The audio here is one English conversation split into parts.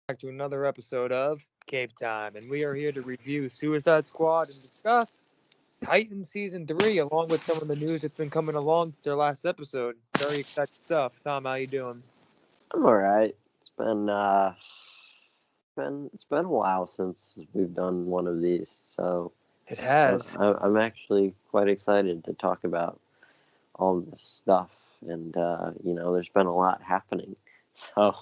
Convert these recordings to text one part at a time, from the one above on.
back to another episode of Cape Time, and we are here to review Suicide Squad and discuss Titan Season 3, along with some of the news that's been coming along to their last episode. Very exciting stuff. Tom, how you doing? I'm all right. It's been a while since we've done one of these, so It I'm has. I'm actually quite excited to talk about all this stuff. And there's been a lot happening, so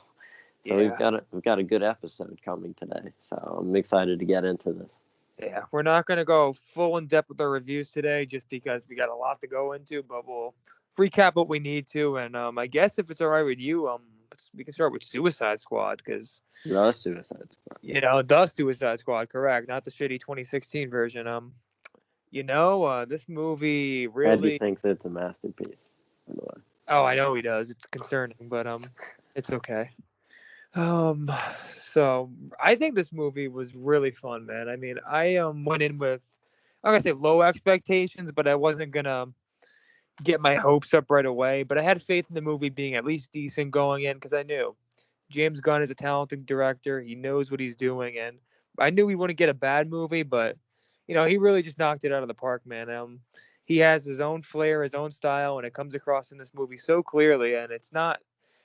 we've Yeah. got a good episode coming today. So I'm excited to get into this. Yeah. We're not going to go full in depth with our reviews today just because we got a lot to go into, but we'll recap what we need to. And I guess if it's all right with you, we can start with Suicide Squad because The Suicide Squad. The Suicide Squad, correct, not the shitty 2016 version. This movie Eddie really. thinks it's a masterpiece, by the way. Oh, I know he does. It's concerning, but it's okay. Um, so I think this movie was really fun, man. I mean, I went in with, I'm gonna say low expectations, but I wasn't gonna get my hopes up right away. But I had faith in the movie being at least decent going in because I knew James Gunn is a talented director. He knows what he's doing, and I knew we wouldn't get a bad movie, but he really just knocked it out of the park, man. He has his own flair, his own style, and it comes across in this movie so clearly. And it's not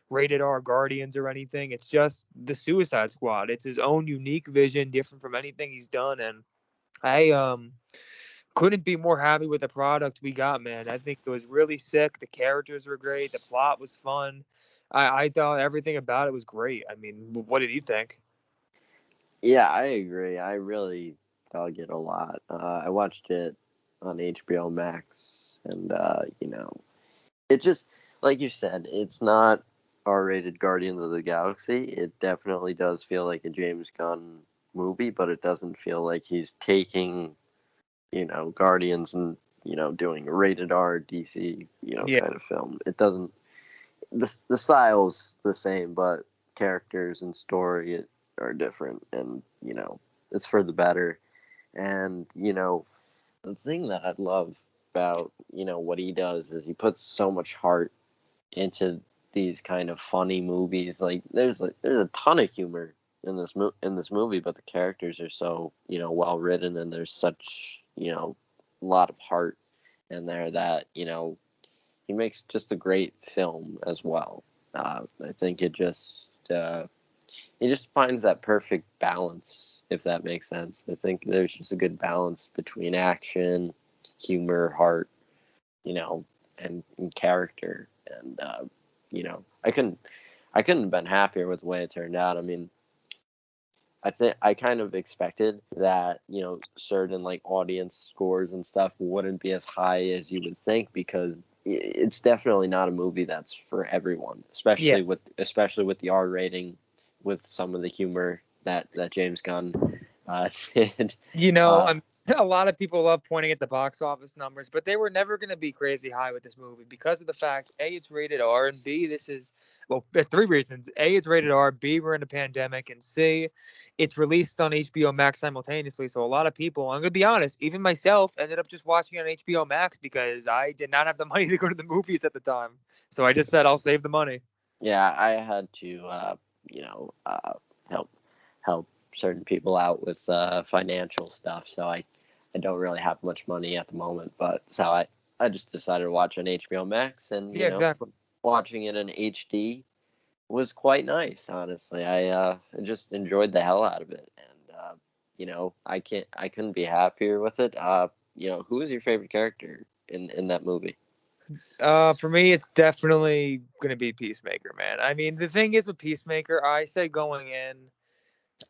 rated R Guardians or anything. It's just the Suicide Squad. It's his own unique vision, different from anything he's done. And I couldn't be more happy with the product we got, man. I think it was really sick. The characters were great. The plot was fun. I thought everything about it was great. I mean, what did you think? Yeah, I agree. I really dug it a lot. I watched it on HBO Max, and it just, like you said, it's not R-rated Guardians of the Galaxy. It definitely does feel like a James Gunn movie, but it doesn't feel like he's taking, Guardians and doing a rated R DC, Yeah, kind of film. It doesn't. The style's the same, but characters and story are different, and it's for the better. And the thing that I love about what he does is he puts so much heart into these kind of funny movies. Like there's a ton of humor in this movie, but the characters are so well written, and there's such a lot of heart in there that he makes just a great film as well. I think he just finds that perfect balance, if that makes sense. I think there's just a good balance between action, humor, heart, and character. And I couldn't have been happier with the way it turned out. I mean, I think I kind of expected that certain like audience scores and stuff wouldn't be as high as you would think, because it's definitely not a movie that's for everyone, yeah. especially with the R rating, with some of the humor that James Gunn did. Uh, A lot of people love pointing at the box office numbers, but they were never going to be crazy high with this movie because of the fact A, it's rated R, and B, this is, well, three reasons. A, it's rated R, B, we're in a pandemic, and C, it's released on HBO Max simultaneously. So a lot of people, I'm going to be honest, even myself, ended up just watching it on HBO Max because I did not have the money to go to the movies at the time. So I just said, I'll save the money. yeah, I had to you know help help certain people out with financial stuff, so I don't really have much money at the moment, but so I just decided to watch on HBO Max, and Yeah, exactly. watching it in HD was quite nice. Honestly, I just enjoyed the hell out of it, and I couldn't be happier with it. Who is your favorite character in that movie? For me, it's definitely gonna be Peacemaker, man. I mean, the thing is with Peacemaker, I say going in,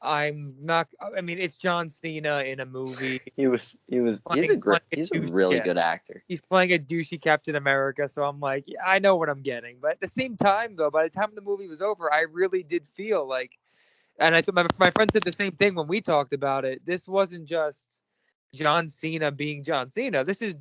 I'm not. I mean, it's John Cena in a movie He's a douche. really Yeah, good actor. he's playing a douchey Captain America, so I'm like, yeah, I know what I'm getting. But at the same time, though, by the time the movie was over, I really did feel like, and I thought my friend said the same thing when we talked about it. This wasn't just John Cena being John Cena. This is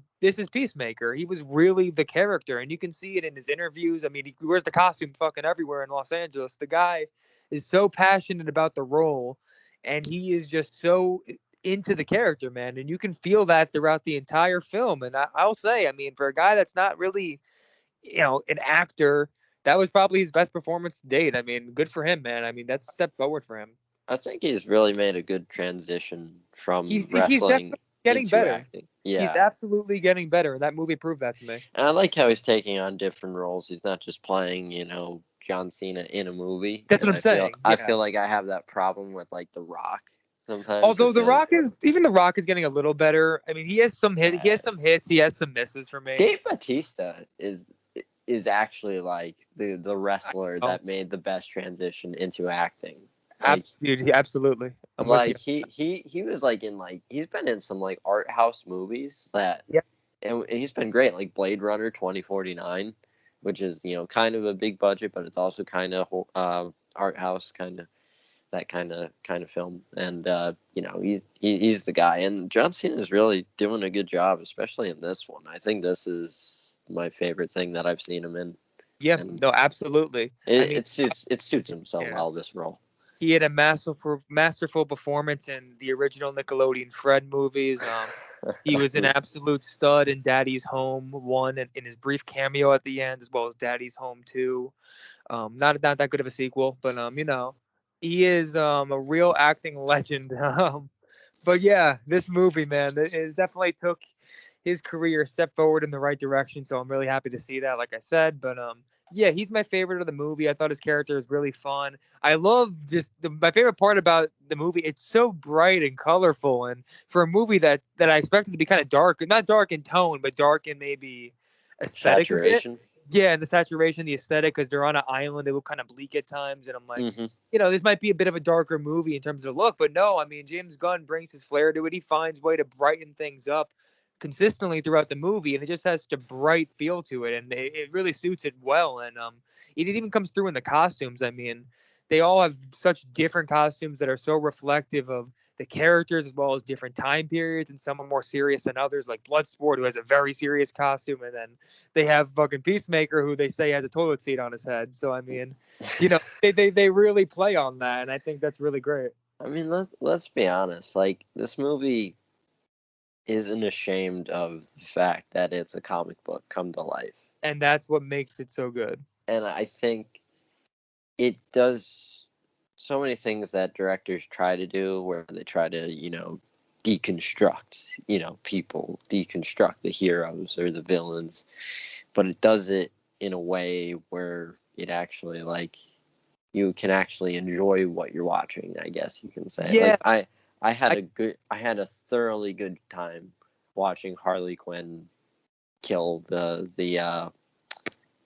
Peacemaker. He was really the character, and you can see it in his interviews. I mean, he wears the costume fucking everywhere in Los Angeles. The guy is so passionate about the role, and he is just so into the character, man. And you can feel that throughout the entire film. And I'll say, I mean, for a guy that's not really, an actor, that was probably his best performance to date. I mean, good for him, man. I mean, that's a step forward for him. I think he's really made a good transition from He's wrestling definitely getting into better. acting. He's Yeah. absolutely getting better, and that movie proved that to me. And I like how he's taking on different roles. He's not just playing, John Cena in a movie. That's And what I'm saying. I Yeah. feel like I have that problem with like The Rock sometimes. I Although feel like The Rock is getting a little better. I mean, he has some hit, he has some hits, he has some misses for me. Dave Bautista is actually like the wrestler Oh, that made the best transition into acting. Like, dude, absolutely. I'm with like you. he was like he's been in some like art house movies that Yeah. and he's been great, like Blade Runner 2049, which is kind of a big budget, but it's also kind of art house kind of that kind of film. And he's the guy, and John Cena is really doing a good job, especially in this one. I think this is my favorite thing that I've seen him in. Yeah, And no, absolutely. it suits him so well, this role. He had a masterful performance in the original Nickelodeon Fred movies. He was an absolute stud in Daddy's Home 1 and in his brief cameo at the end, as well as Daddy's Home 2. Not that good of a sequel, but he is a real acting legend. But yeah, this movie, man, it definitely took his career a step forward in the right direction. So I'm really happy to see that, like I said. But yeah, he's my favorite of the movie. I thought his character was really fun. I love just my favorite part about the movie. It's so bright and colorful, and for a movie that I expected to be kind of dark, not dark in tone, but dark in maybe aesthetic a bit. Saturation. Yeah, and the saturation, the aesthetic, because they're on an island, they look kind of bleak at times, and I'm like, this might be a bit of a darker movie in terms of the look, but no, I mean, James Gunn brings his flair to it. He finds a way to brighten things up consistently throughout the movie, and it just has such a bright feel to it, and it really suits it well. And it even comes through in the costumes. I mean, they all have such different costumes that are so reflective of the characters as well as different time periods, and some are more serious than others, like Bloodsport, who has a very serious costume, and then they have fucking Peacemaker, who they say has a toilet seat on his head. So I mean, they really play on that, and I think that's really great. I mean, let's be honest. Like, this movie isn't ashamed of the fact that it's a comic book come to life. And that's what makes it so good. And I think it does so many things that directors try to do, where they try to, deconstruct, people, deconstruct the heroes or the villains. But it does it in a way where it actually, like, you can actually enjoy what you're watching, I guess you can say. Yeah. Like, I had a thoroughly good time watching Harley Quinn kill the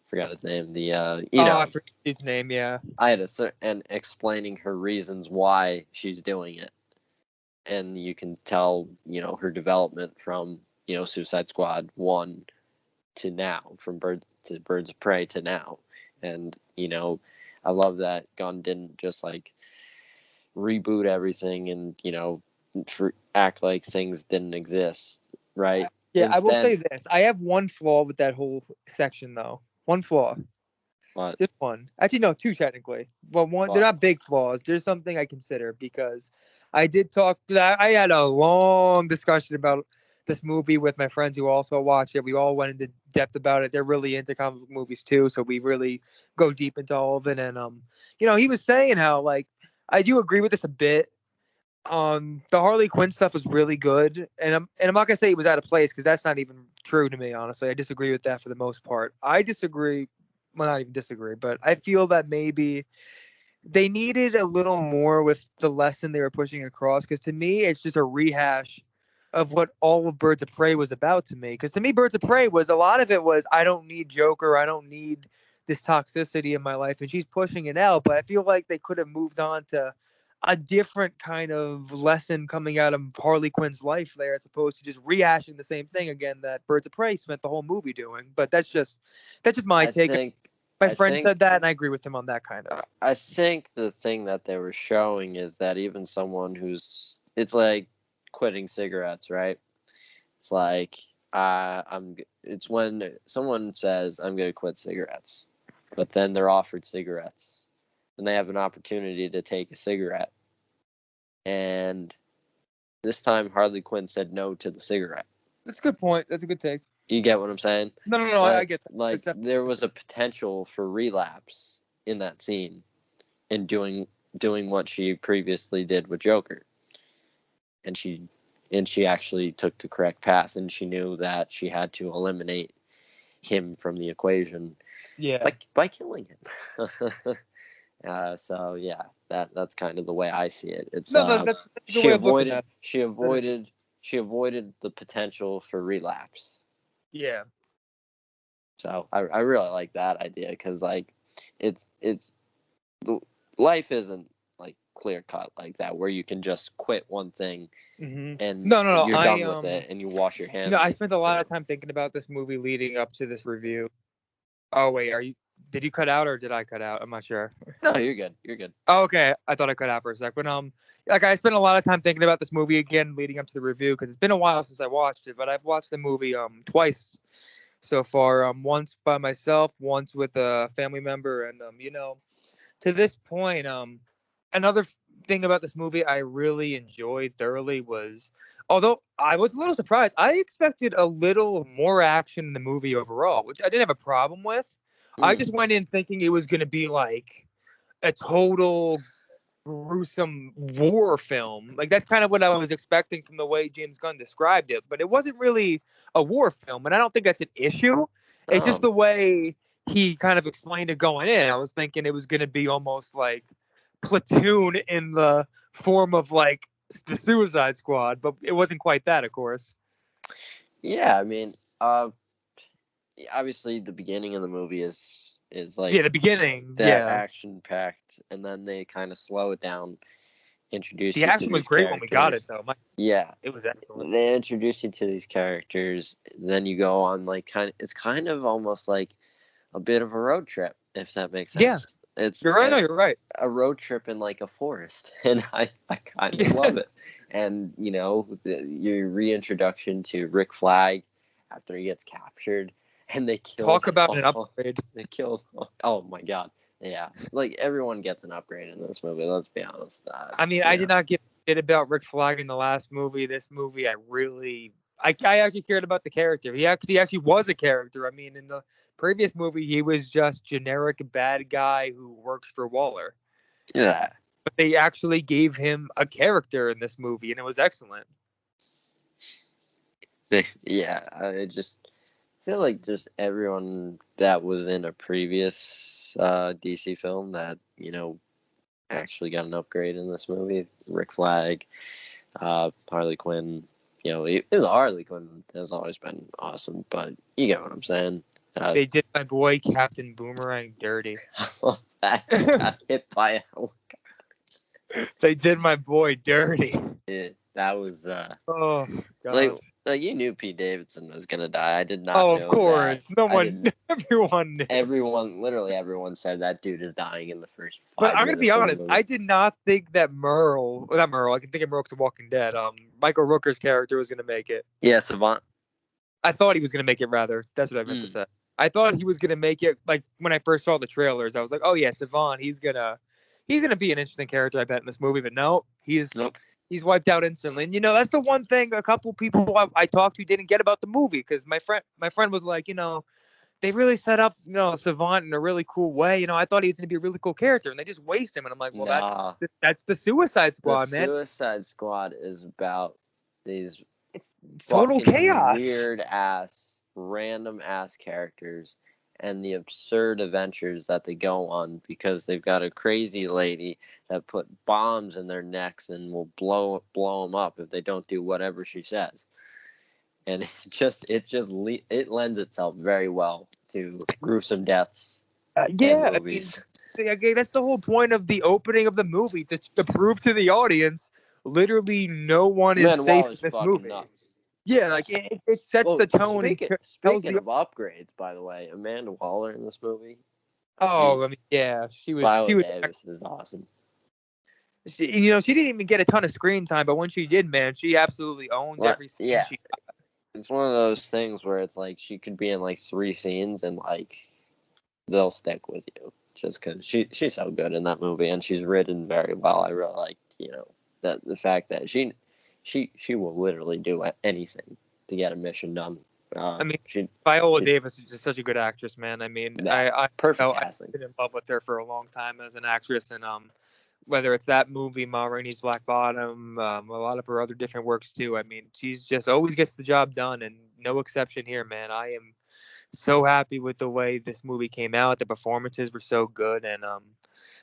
forgot his name, I forget his name, yeah. I had and explaining her reasons why she's doing it. And you can tell, her development from, Suicide Squad 1 to now, from Birds of Prey to now. And, I love that Gunn didn't just like reboot everything and act like things didn't exist, right? Yeah, I will say this: I have one flaw with that whole section, though. One flaw. What? Just one. Actually, no, two technically. But one. What? They're not big flaws. There's something I consider because I did talk. I had a long discussion about this movie with my friends who also watched it. We all went into depth about it. They're really into comic book movies too, so we really go deep into all of it. And he was saying how, like, I do agree with this a bit. The Harley Quinn stuff was really good, and I'm not gonna say it was out of place because that's not even true to me, honestly. I disagree with that for the most part. I disagree, well, not even disagree, but I feel that maybe they needed a little more with the lesson they were pushing across, because to me it's just a rehash of what all of Birds of Prey was about to me. Because to me, Birds of Prey was, a lot of it was, I don't need Joker, I don't need this toxicity in my life, and she's pushing it out. But I feel like they could have moved on to a different kind of lesson coming out of Harley Quinn's life there, as opposed to just rehashing the same thing again that Birds of Prey spent the whole movie doing. But that's just my take. My friend said that, and I agree with him on that kind of. I think the thing that they were showing is that even someone it's like quitting cigarettes, right? It's like it's when someone says, I'm going to quit cigarettes, but then they're offered cigarettes and they have an opportunity to take a cigarette. And this time Harley Quinn said no to the cigarette. That's a good point. That's a good take. You get what I'm saying? No, I get that. Like there was a potential for relapse in that scene in doing what she previously did with Joker. And she actually took the correct path, and she knew that she had to eliminate him from the equation by killing him. So yeah, that's kind of the way I see it. It's that's the way of looking at it. she avoided the potential for relapse. Yeah. So I really like that idea, because like it's life isn't like clear cut like that, where you can just quit one thing and no, you're done with it and you wash your hands. I spent a lot of time thinking about this movie leading up to this review. Oh wait, did you cut out or did I cut out? I'm not sure. No, you're good. You're good. Oh, okay. I thought I cut out for a sec. But like I spent a lot of time thinking about this movie again leading up to the review, because it's been a while since I watched it, but I've watched the movie twice so far. Once by myself, once with a family member, and to this point, another thing about this movie I really enjoyed thoroughly was, although I was a little surprised, I expected a little more action in the movie overall, which I didn't have a problem with. I just went in thinking it was going to be like a total gruesome war film. Like that's kind of what I was expecting from the way James Gunn described it, but it wasn't really a war film, and I don't think that's an issue. It's just the way he kind of explained it going in. I was thinking it was going to be almost like Platoon in the form of like the Suicide Squad, but it wasn't quite that, of course. Yeah, I mean, obviously the beginning of the movie is like the beginning, action packed, and then they kind of slow it down, introduce the you action to was these great characters. When we got it though. It was excellent. They introduce you to these characters, then you go on like it's kind of almost like a bit of a road trip, if that makes sense. Yeah. You're right. You're right. A road trip in like a forest, and I kind of love it. And your reintroduction to Rick Flag after he gets captured, and they kill. Talk about an upgrade. They killed. Oh my god. Yeah, like everyone gets an upgrade in this movie. Let's be honest. I mean, I did not give a shit about Rick Flag in the last movie. This movie, I actually cared about the character. He actually was a character. I mean, in the previous movie, he was just generic bad guy who works for Waller. Yeah. But they actually gave him a character in this movie, and it was excellent. Yeah, I just feel like just everyone that was in a previous DC film that actually got an upgrade in this movie. Rick Flag, Harley Quinn. Harley Quinn has always been awesome, but you get what I'm saying. They did my boy Captain Boomerang dirty. That got hit by a helicopter. They did my boy dirty. Yeah, that was. Oh God. Like you knew Pete Davidson was gonna die. I did not. Oh, know of course. That. No one. Everyone knew. Literally everyone said that dude is dying in the first 5 But I'm gonna be honest. I did not think that not Merle. I can think of Merle to Walking Dead. Michael Rooker's character was gonna make it. Yeah, Savant. I thought he was gonna make it. Rather, that's what I meant to say. I thought he was gonna make it. Like when I first saw the trailers, I was like, oh yeah, Savant. He's gonna be an interesting character, I bet, in this movie. But no, he's wiped out instantly. And that's the one thing a couple people I talked to didn't get about the movie, because my friend was like, they really set up Savant in a really cool way. I thought he was gonna be a really cool character, and they just waste him. And I'm like, well, that's the Suicide Squad, man. The Suicide Squad is about these. It's total chaos. Weird ass, random ass characters, and the absurd adventures that they go on, because they've got a crazy lady that put bombs in their necks and will blow them up if they don't do whatever she says. And it lends itself very well to gruesome deaths. Yeah, movies. I mean, that's the whole point of the opening of the movie, to prove to the audience literally no one is safe in this movie. Nuts. Yeah, like it sets the tone. Speaking of upgrades, by the way, Amanda Waller in this movie. Oh, I mean, yeah, she was. Viola Davis is awesome. She didn't even get a ton of screen time, but when she did, man, she absolutely owned every scene. Yeah. It's one of those things where it's like she could be in like 3 scenes and like they'll stick with you just because she's so good in that movie, and she's written very well. I really like that the fact that she will literally do anything to get a mission done. I mean, She Viola Davis is just such a good actress, man. I mean, Yeah, I perfect know I've casting. been in love with her for a long time as an actress, and whether it's that movie, Ma Rainey's Black Bottom, a lot of her other different works too. I mean, she's just always gets the job done, and no exception here, man. I am so happy with the way this movie came out. The performances were so good, and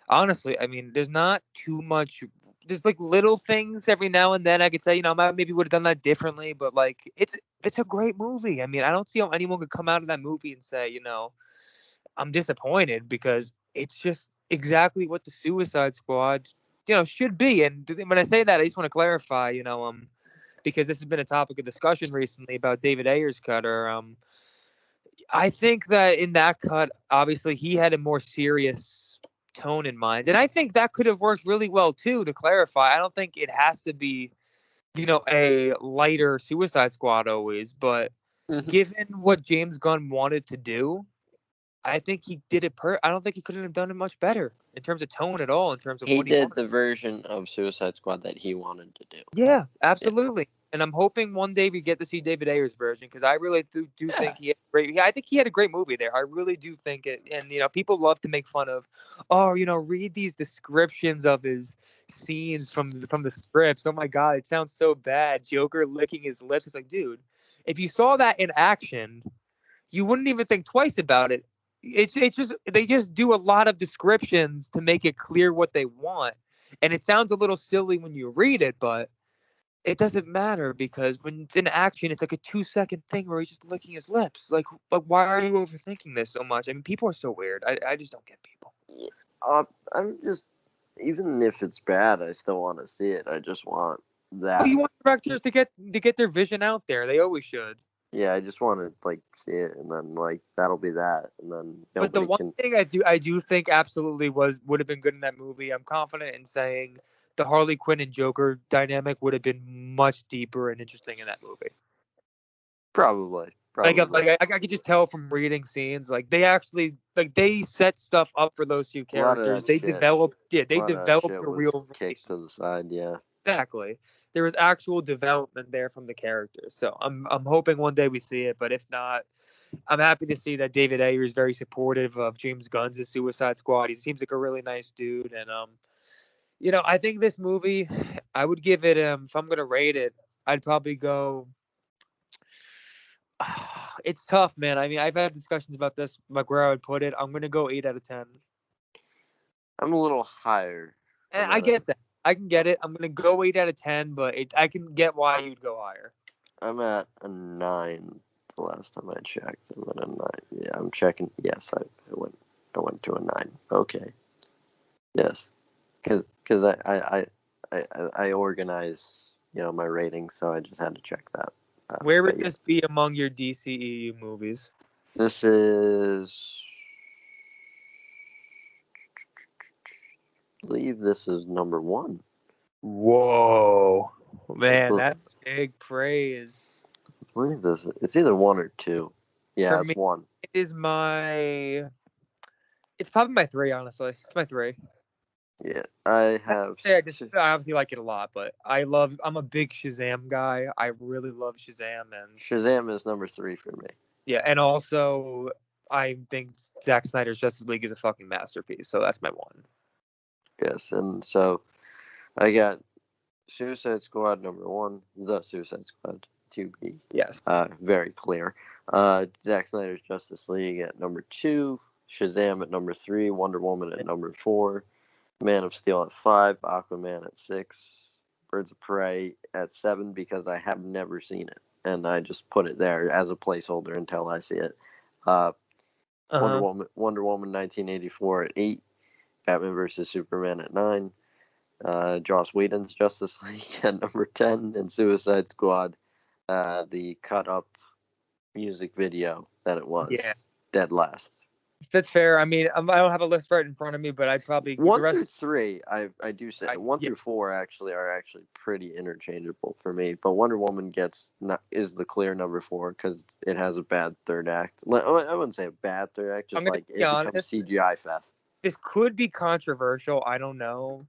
honestly, I mean, there's not too much. There's like little things every now and then I could say, I maybe would have done that differently, but like it's a great movie. I mean, I don't see how anyone could come out of that movie and say, I'm disappointed because it's just exactly what the Suicide Squad, should be. And when I say that, I just want to clarify, because this has been a topic of discussion recently about David Ayer's cut, or I think that in that cut, obviously he had a more serious tone in mind, and I think that could have worked really well too. To clarify, I don't think it has to be, a lighter Suicide Squad always, but Mhm. given what James Gunn wanted to do, I think he did it I don't think he couldn't have done it much better in terms of tone at all, in terms of He what he did wanted. the version of Suicide Squad that he wanted to do. Yeah, Yeah. absolutely. And I'm hoping one day we get to see David Ayer's version, because I really do Yeah. think he had great. Yeah, I think he had a great movie there. I really do think it. And people love to make fun of, oh, read these descriptions of his scenes from the scripts. Oh my God, it sounds so bad. Joker licking his lips. It's like, dude, if you saw that in action, you wouldn't even think twice about it. It's just they just do a lot of descriptions to make it clear what they want, and it sounds a little silly when you read it, but it doesn't matter because when it's in action, it's like a 2-second thing where he's just licking his lips. Like why are you overthinking this so much? I mean, people are so weird. I just don't get people. I'm just, even if it's bad, I still want to see it. I just want Well, that. you want directors to get their vision out there. They always should. Yeah, I just want to like see it, and then like that'll be that, and then But the nobody one can. thing I do think absolutely would have been good in that movie. I'm confident in saying the Harley Quinn and Joker dynamic would have been much deeper and interesting in that movie. Probably. I could just tell from reading scenes, like they actually they set stuff up for those two A lot of characters. that They shit. developed A they lot of that developed shit a was real kicked to relationship. the side. Yeah. Exactly. There was actual development there from the characters. So I'm hoping one day we see it, but if not, I'm happy to see that David Ayer is very supportive of James Gunn's Suicide Squad. He seems like a really nice dude, and I think this movie, I would give it if I'm gonna rate it, I'd probably go. It's tough, man. I mean, I've had discussions about this, like where I would put it. I'm gonna go 8 out of 10. I'm a little higher. And I get that. I can get it. I'm gonna go 8 out of 10, but I can get why you'd go higher. I'm at a 9. The last time I checked, I'm at a 9. Yeah, I'm checking. Yes, I went to a 9. Okay. Yes, because I organize my rating, so I just had to check that. Where would But yeah, this be among your DCEU movies? this is. I believe this is number 1. Whoa, I man, that's big praise. believe this. It's either 1 or 2. For Yeah, it's me, 1. it is it's probably my 3, honestly. It's my 3. Yeah, I have. I obviously like it a lot, but I'm a big Shazam guy. I really love Shazam, and Shazam is number 3 for me. yeah, and also I think Zack Snyder's Justice League is a fucking masterpiece. So that's my 1. Yes, and so I got Suicide Squad number 1, The Suicide Squad, to be Yes. very clear. Zack Snyder's Justice League at number 2, Shazam at number 3, Wonder Woman at number 4, Man of Steel at 5, Aquaman at 6, Birds of Prey at 7 because I have never seen it, and I just put it there as a placeholder until I see it. Wonder Woman 1984 at 8, Batman vs Superman at 9. Joss Whedon's Justice League at number 10, and Suicide Squad, the cut up music video that it was, Yeah. dead last. That's fair. I mean, I don't have a list right in front of me, but I'd probably 1 through 3, I do say 1 yeah. through 4 are actually pretty interchangeable for me, but Wonder Woman is the clear number 4 because it has a bad third act. I wouldn't say a bad third act, just like it becomes CGI fest. This could be controversial. I don't know.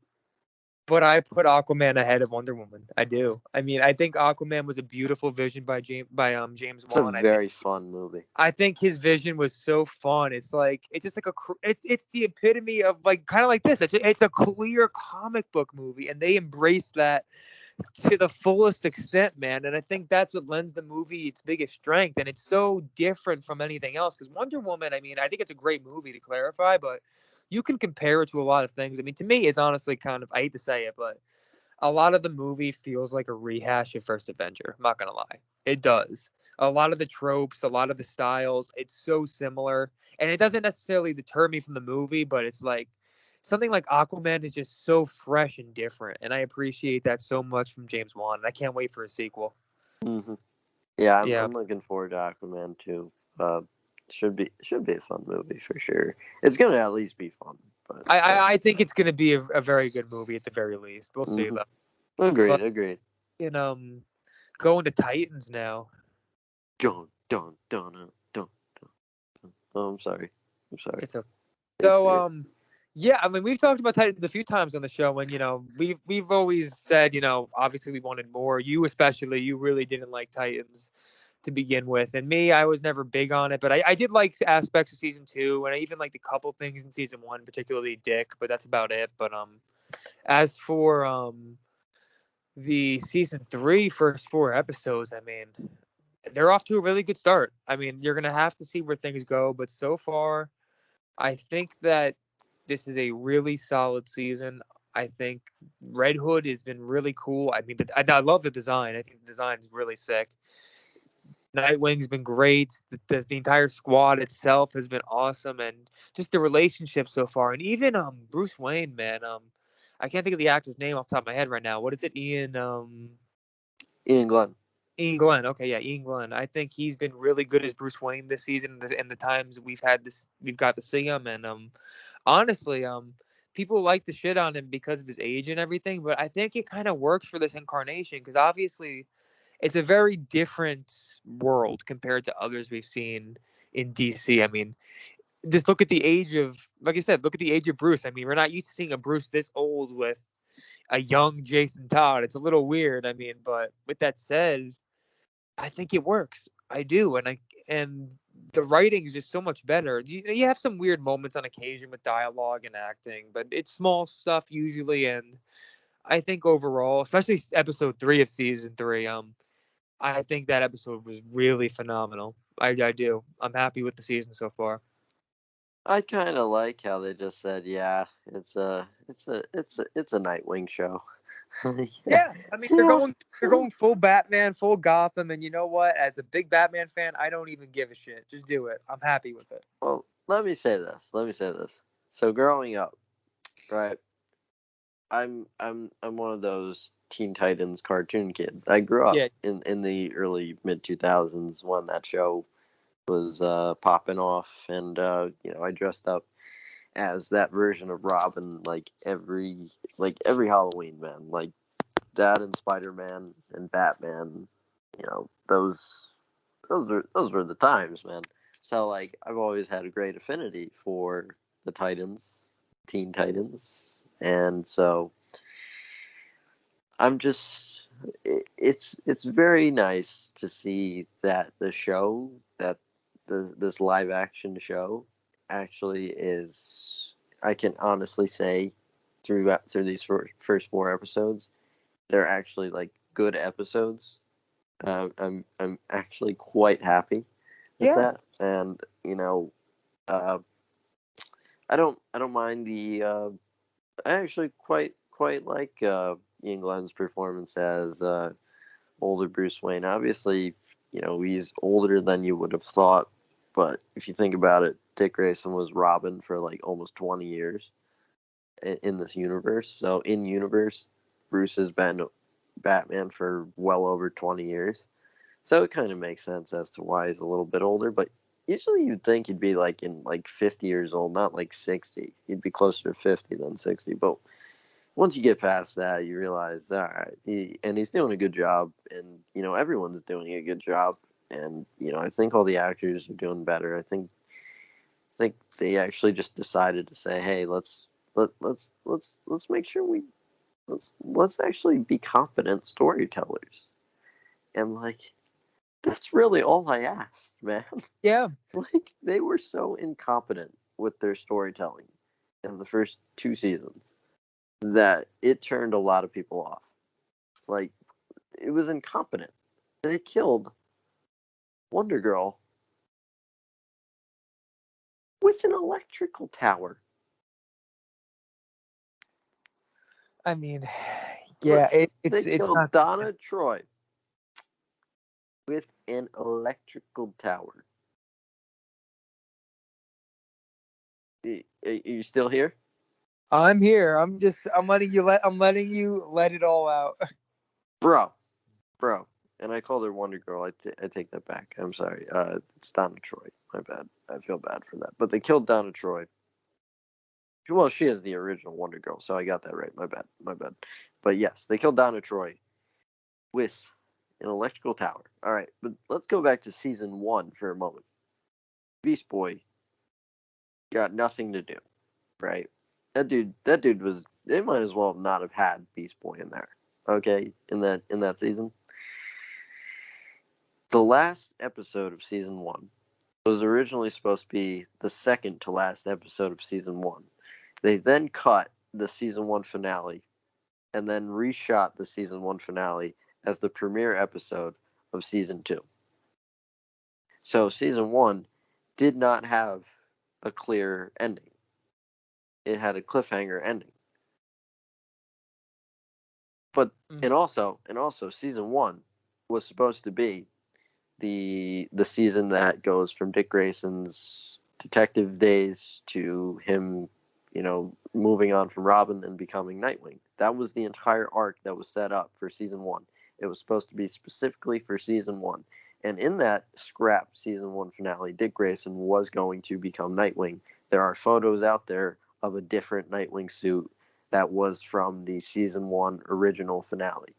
but I put Aquaman ahead of Wonder Woman. I do. I mean, I think Aquaman was a beautiful vision by James It's a Wan. very fun movie. I think his vision was so fun. It's like it's just like it's the epitome of like kind of like this. It's a clear comic book movie, and they embrace that to the fullest extent, man. And I think that's what lends the movie its biggest strength. And it's so different from anything else. Because Wonder Woman, I mean, I think it's a great movie to clarify, but you can compare it to a lot of things. I mean, to me, it's honestly kind of, I hate to say it, but a lot of the movie feels like a rehash of First Avenger. I'm not gonna lie, it does. A lot of the tropes, a lot of the styles, it's so similar, and it doesn't necessarily deter me from the movie, but it's like something like Aquaman is just so fresh and different, and I appreciate that so much from James Wan. And I can't wait for a sequel. Hmm. Yeah, Yeah, I'm looking forward to Aquaman too. Should be a fun movie for sure. It's gonna at least be fun, but I think it's gonna be a very good movie at the very least. We'll see hmm. though. But Agreed. in going to Titans now. Dun. Oh, I'm sorry. It's a It, So it, yeah, I mean we've talked about Titans a few times on the show, and we've always said obviously we wanted more. You especially, you really didn't like Titans to begin with, and me, I was never big on it, but I did like aspects of season 2, and I even liked a couple things in season 1, particularly Dick, but that's about it. But as for the season 3 first 4 episodes, I mean they're off to a really good start. I mean you're gonna have to see where things go, but so far I think that this is a really solid season. I think Red Hood has been really cool. I mean, I love the design. I think the design's really sick. Nightwing's been great. The entire squad itself has been awesome, and just the relationship so far. And even Bruce Wayne, man. I can't think of the actor's name off the top of my head right now. What is it? Ian Glenn. Ian Glenn. Okay, yeah, Ian Glenn. I think he's been really good as Bruce Wayne this season, and the times we've got to see him. And honestly, people like to shit on him because of his age and everything, but I think it kind of works for this incarnation because obviously it's a very different world compared to others we've seen in DC. I mean, just look at the age of, like I said, look at the age of Bruce. I mean, we're not used to seeing a Bruce this old with a young Jason Todd. It's a little weird. I mean, but with that said, I think it works. I do, and the writing is just so much better. You have some weird moments on occasion with dialogue and acting, but it's small stuff usually. And I think overall, especially episode 3 of season 3, I think that episode was really phenomenal. I do. I'm happy with the season so far. I kind of like how they just said, yeah, it's a Nightwing show. Yeah. Yeah, I mean Yeah. they're going full Batman, full Gotham, and you know what? As a big Batman fan, I don't even give a shit. Just do it. I'm happy with it. Well, let me say this. So growing up, right? I'm one of those Teen Titans cartoon kids. I grew up Yeah, in the early mid 2000s when that show was popping off, and I dressed up as that version of Robin every Halloween, man. Like that and Spider Man and Batman. Those were the times, man. So like I've always had a great affinity for the Titans, Teen Titans, and so I'm just it's very nice to see that the show that this live action show actually is. I can honestly say through these first 4 episodes, they're actually like good episodes. I'm actually quite happy with yeah, that, and uh, I don't mind the. I actually quite like Ian Glenn's performance as older Bruce Wayne. Obviously, he's older than you would have thought, but if you think about it, Dick Grayson was Robin for like almost 20 years in this universe. So in universe, Bruce has been Batman for well over 20 years. So it kind of makes sense as to why he's a little bit older, but usually you'd think he'd be like in like 50 years old, not like 60. He'd be closer to 50 than 60. But once you get past that, you realize, all right, he's doing a good job, and everyone's doing a good job, and I think all the actors are doing better. I think they actually just decided to say, hey, let's make sure let's actually be competent storytellers. And like that's really all I asked, man. Yeah. Like they were so incompetent with their storytelling in the first 2 seasons that it turned a lot of people off. Like it was incompetent. They killed Wonder Girl with an electrical tower. I mean, But yeah, it's killed not. Donna Troy with an electrical tower. Are you still here? I'm here. I'm letting you let it all out. Bro. And I called her Wonder Girl. I take that back. I'm sorry. It's Donna Troy. My bad. I feel bad for that. But they killed Donna Troy. Well, she is the original Wonder Girl, so I got that right. My bad. But yes, they killed Donna Troy with an electrical tower. All right, but let's go back to season 1 for a moment. Beast Boy got nothing to do, right? That dude was. They might as well not have had Beast Boy in there. Okay, in that season. The last episode of season 1 was originally supposed to be the second to last episode of season 1. They then cut the season 1 finale and then reshot the season 1 finale as the premiere episode of season 2. So season 1 did not have a clear ending. It had a cliffhanger ending. But and also season 1 was supposed to be the season that goes from Dick Grayson's detective days to him, moving on from Robin and becoming Nightwing. That was the entire arc that was set up for season 1. It was supposed to be specifically for season 1. And in that scrap season 1 finale, Dick Grayson was going to become Nightwing. There are photos out there of a different Nightwing suit that was from the season 1 original finale.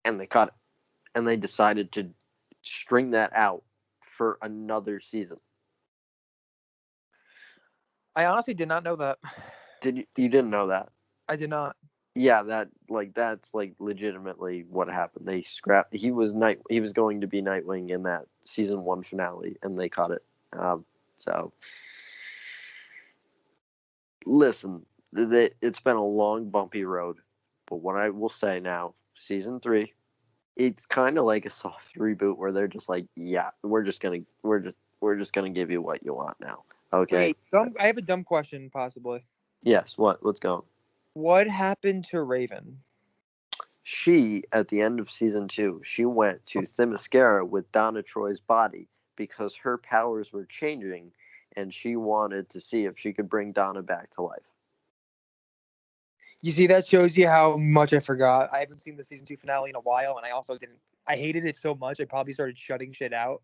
And they cut it. And they decided to string that out for another season. I honestly did not know that. You didn't know that? I did not. Yeah, that's legitimately what happened. They scrapped. He was going to be Nightwing in that season 1 finale, and they cut it. So listen, it's been a long, bumpy road, but what I will say now, season 3, it's kind of like a soft reboot where they're just like, yeah, we're just gonna give you what you want now. Okay. Wait, I have a dumb question, possibly. Yes. What's going? What happened to Raven? She, at the end of season 2, she went to Themyscira with Donna Troy's body because her powers were changing, and she wanted to see if she could bring Donna back to life. You see, that shows you how much I forgot. I haven't seen the season 2 finale in a while, and I also didn't. I hated it so much, I probably started shutting shit out.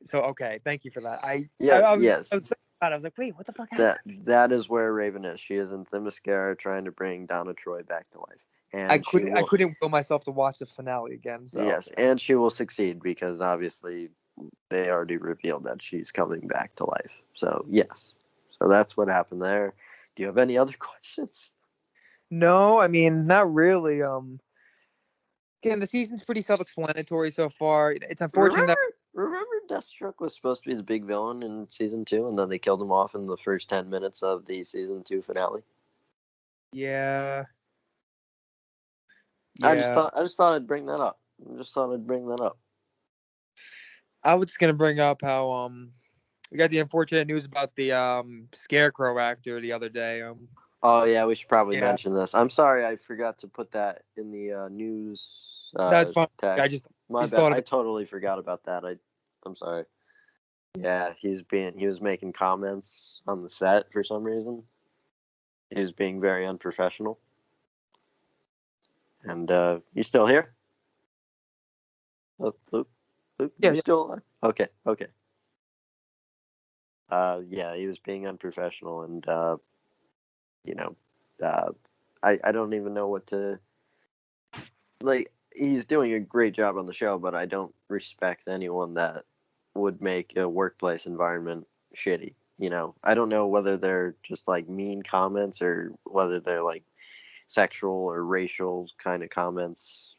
So okay, thank you for that. I Yes. I was thinking about it. I was like, wait, what the fuck happened? That is where Raven is. She is in Themyscira trying to bring Donna Troy back to life. And I couldn't will myself to watch the finale again. So yes, and she will succeed because obviously they already revealed that she's coming back to life. So yes, so that's what happened there. Do you have any other questions? no, I mean not really. Again, the season's pretty self-explanatory so far. It's unfortunate Remember Deathstroke was supposed to be the big villain in season 2, and then they killed him off in the first 10 minutes of the season 2 finale. Yeah. I just thought I'd bring that up. I was just gonna bring up how we got the unfortunate news about the Scarecrow actor the other day. Oh yeah, we should probably mention this. I'm sorry, I forgot to put that in the news. That's fine. Text. I just bad. I totally forgot about that. I'm sorry. Yeah, he was making comments on the set for some reason. He was being very unprofessional. And you still here? Luke, yeah, you still alive? Okay. Yeah, he was being unprofessional, and I don't even know what to like. He's doing a great job on the show, but I don't respect anyone that would make a workplace environment shitty. I don't know whether they're just like mean comments or whether they're like sexual or racial kind of comments.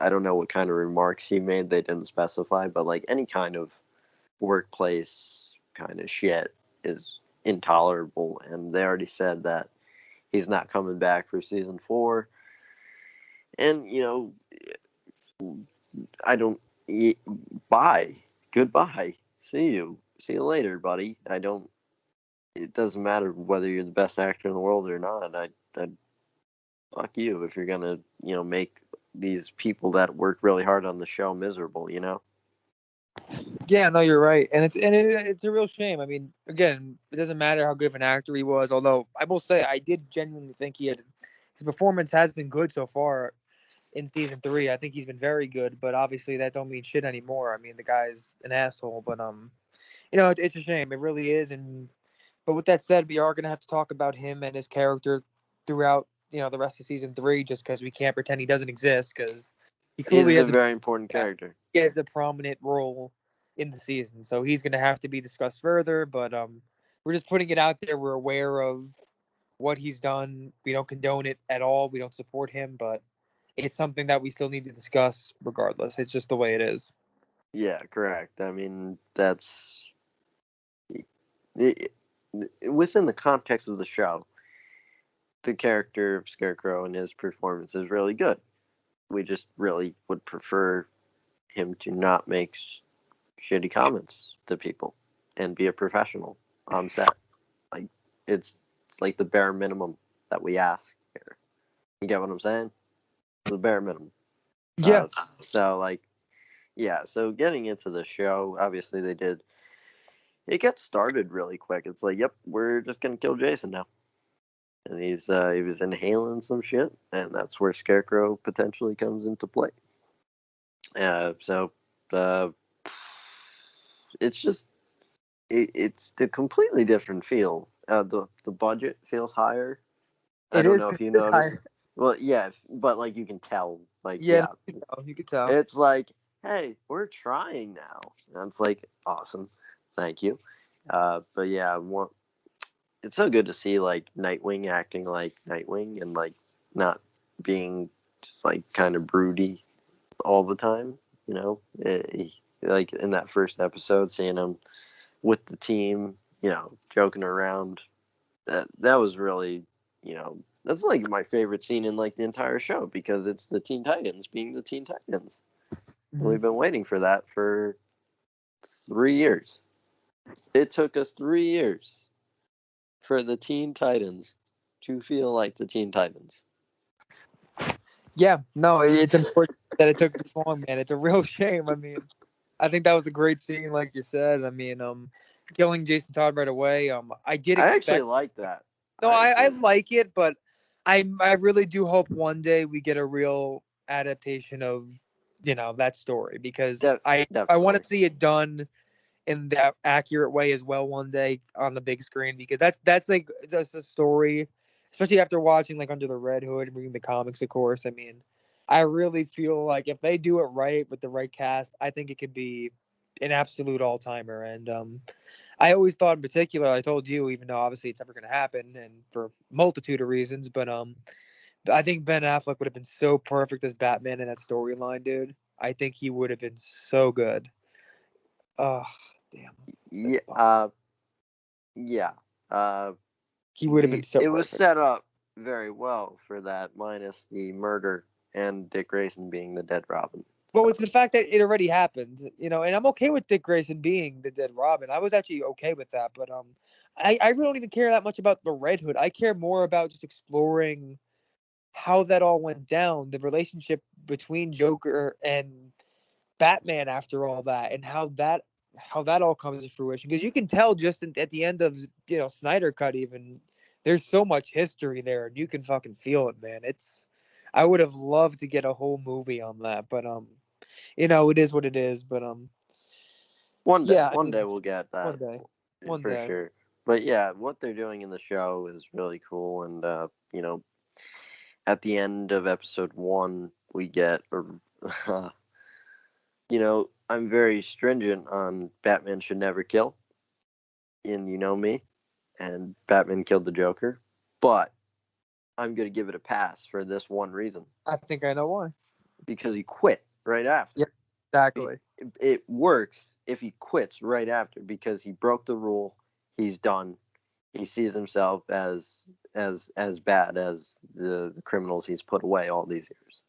I don't know what kind of remarks he made. They didn't specify, but like any kind of workplace kind of shit is intolerable. And they already said that he's not coming back for season 4. And I don't. Bye. Goodbye. See you later, buddy. I don't. It doesn't matter whether you're the best actor in the world or not. I fuck you if you're gonna make these people that work really hard on the show miserable. Yeah, no, you're right, and it's a real shame. I mean, again, it doesn't matter how good of an actor he was. Although I will say, I did genuinely think his performance has been good so far in season 3. I think he's been very good, but obviously that don't mean shit anymore. I mean, the guy's an asshole, but it's a shame. It really is. And but with that said, we are gonna have to talk about him and his character throughout the rest of season 3, just because we can't pretend he doesn't exist, because he clearly He's a has very important character. he has a prominent role in the season, so he's gonna have to be discussed further. But we're just putting it out there. We're aware of what he's done. We don't condone it at all. We don't support him, but it's something that we still need to discuss regardless. It's just the way it is. Yeah, correct. I mean, that's within the context of the show. The character of Scarecrow and his performance is really good. We just really would prefer him to not make shitty comments to people and be a professional on set. Like it's like the bare minimum that we ask here. You get what I'm saying? The bare minimum. Yeah. So like, yeah. So getting into the show, obviously they did. It gets started really quick. It's like, yep, we're just gonna kill Jason now, and he was inhaling some shit, and that's where Scarecrow potentially comes into play. So it's just it's a completely different feel. The budget feels higher. I don't know if you noticed. Well, yeah, but like you can tell, like Yeah, you could tell. it's like, hey, we're trying now. And it's like awesome, thank you. But yeah, it's so good to see like Nightwing acting like Nightwing and like not being just like kind of broody all the time. Like in that first episode, seeing him with the team, joking around. That was really, that's like my favorite scene in like the entire show because it's the Teen Titans being the Teen Titans. Mm-hmm. We've been waiting for that for 3 years. It took us 3 years for the Teen Titans to feel like the Teen Titans. Yeah, no, it's important that it took this long, man. It's a real shame. I mean, I think that was a great scene, like you said. I mean, killing Jason Todd right away. I actually like that. No, I like it, but I really do hope one day we get a real adaptation of that story, because I want to see it done in that accurate way as well one day on the big screen, because that's like just a story, especially after watching like Under the Red Hood and reading the comics, of course. I mean, I really feel like if they do it right with the right cast, I think it could be an absolute all-timer. And I always thought in particular, I told you, even though obviously it's never going to happen and for a multitude of reasons, but I think Ben Affleck would have been so perfect as Batman in that storyline, dude. I think he would have been so good. Oh, damn. Yeah. Yeah. He would have been so It perfect. was set up very well for that, minus the murder and Dick Grayson being the dead Robin. Well, it's the fact that it already happened, and I'm okay with Dick Grayson being the dead Robin. I was actually okay with that, but I really don't even care that much about the Red Hood. I care more about just exploring how that all went down, the relationship between Joker and Batman after all that, and how that all comes to fruition. Because you can tell just at the end of Snyder Cut, even there's so much history there, and you can fucking feel it, man. I would have loved to get a whole movie on that, but it is what it is. But one day we'll get that. One day. Sure. But yeah, what they're doing in the show is really cool, and at the end of episode 1, we get I'm very stringent on Batman should never kill. And you know me, and Batman killed the Joker, but I'm going to give it a pass for this one reason. I think I know why. Because he quit right after. Yep, exactly. It works if he quits right after because he broke the rule. He's done. He sees himself as bad as the criminals he's put away all these years.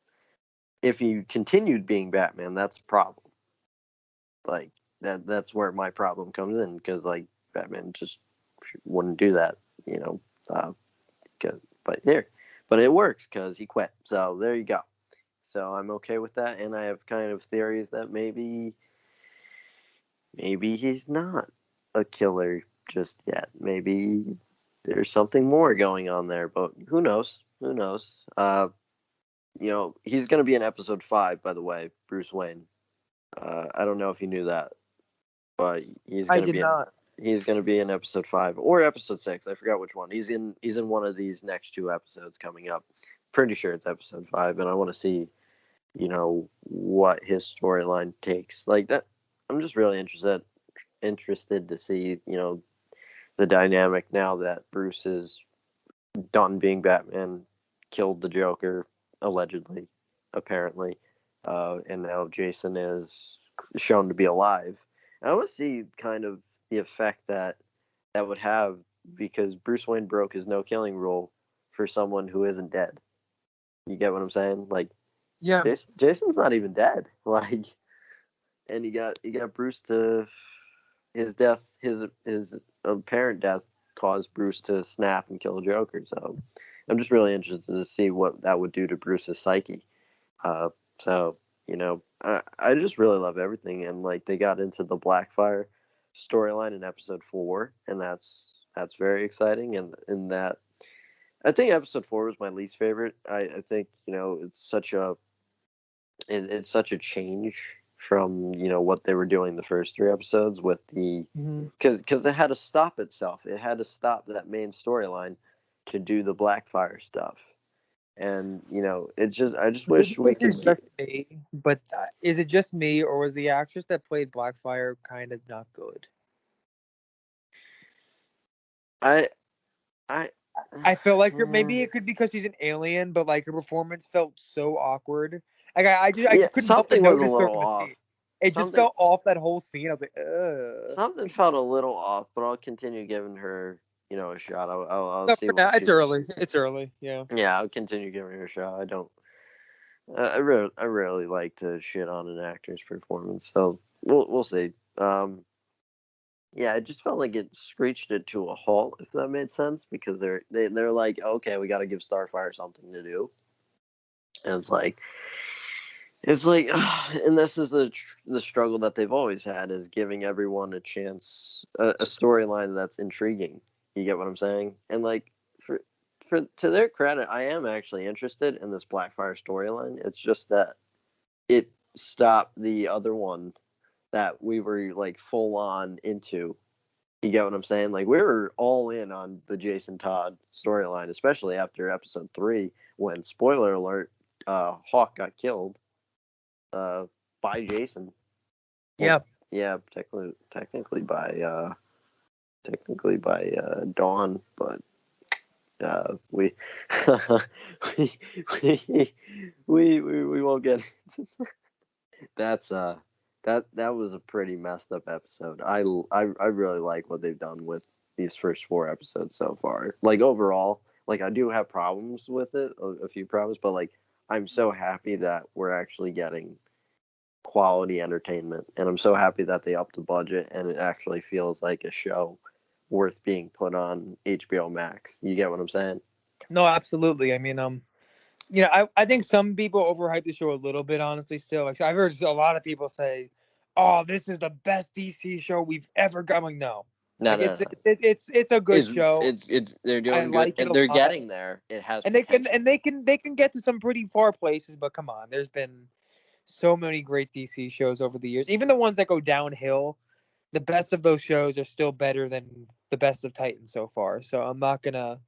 If he continued being Batman, that's a problem. Like that's where my problem comes in because like Batman just wouldn't do that, you know. But it works because he quit. So there you go. So I'm okay with that, and I have kind of theories that maybe he's not a killer just yet. Maybe there's something more going on there, but who knows? Who knows? He's going to be in episode 5, by the way, Bruce Wayne. I don't know if you knew that, but he's going to be not. He's going to be in episode 5 or episode 6. I forgot which one. He's in one of these next 2 episodes coming up. Pretty sure it's episode 5, and I want to see, what his storyline takes. Like that, I'm just really interested to see, the dynamic now that Bruce is done being Batman, killed the Joker, allegedly, apparently, and now Jason is shown to be alive. I want to see kind of the effect that would have because Bruce Wayne broke his no killing rule for someone who isn't dead. You get what I'm saying? Like, yeah, Jason's not even dead. Like, and you got Bruce to his death, his apparent death caused Bruce to snap and kill the Joker. So I'm just really interested to see what that would do to Bruce's psyche. So I just really love everything, and like they got into the Blackfire storyline in episode 4, and that's very exciting. And in that, I think episode 4 was my least favorite. I think it's such a change from what they were doing the first 3 episodes with the because it had to stop itself. It had to stop that main storyline to do the Blackfire stuff. And I just wish we could. Is just me, but is it just me, or was the actress that played Blackfire kind of not good? I felt like maybe it could be because he's an alien, but like her performance felt so awkward. Like I couldn't help but notice her. It just felt off that whole scene. I was like, ugh. Something felt a little off, but I'll continue giving her a shot. I'll see. It's early. It's early. Yeah. Yeah, I'll continue giving her a shot. I don't. I really like to shit on an actor's performance, so we'll see. Yeah, it just felt like it screeched it to a halt, if that made sense, because they're like, okay, we got to give Starfire something to do, and it's like, and this is the struggle that they've always had is giving everyone a chance, a storyline that's intriguing. You get what I'm saying? And like to their credit, I am actually interested in this Blackfire storyline. It's just that it stopped the other one that we were like full on into. You get what I'm saying? Like we were all in on the Jason Todd storyline, especially after episode 3 when, spoiler alert, Hawk got killed by Jason. Yeah. Yeah, technically by Dawn, but we we won't get that was a pretty messed up episode. I really like what they've done with these first 4 episodes so far. Like overall, like I do have problems with it, a few problems, but like I'm so happy that we're actually getting quality entertainment, and I'm so happy that they upped the budget and it actually feels like a show worth being put on HBO Max. You get what I'm saying? No, absolutely. I mean, I think some people overhype the show a little bit, honestly. Still, like I've heard a lot of people say, "Oh, this is the best DC show we've ever got." I'm like, no, it's a good show. It's they're doing good, and they're getting there. It has and they can get to some pretty far places. But come on, there's been so many great DC shows over the years. Even the ones that go downhill, the best of those shows are still better than the best of Titans so far. So I'm not gonna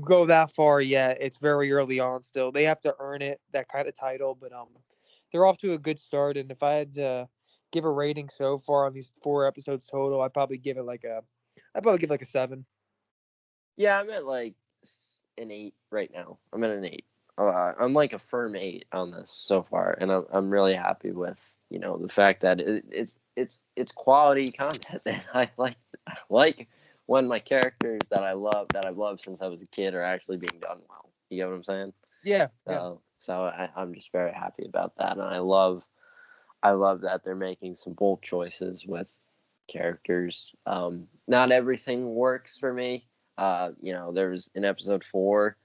go that far yet. It's very early on still. They have to earn it, that kind of title, but they're off to a good start. And if I had to give a rating so far on these 4 episodes total, I'd probably give it like a 7. Yeah, I meant like an 8 right now. I'm at an 8. I'm like a firm 8 on this so far, and I'm really happy with the fact that it's quality content, and I like when my characters that I've loved since I was a kid are actually being done well. You get what I'm saying? Yeah. So I'm just very happy about that, and I love that they're making some bold choices with characters. Not everything works for me. There was in episode 4.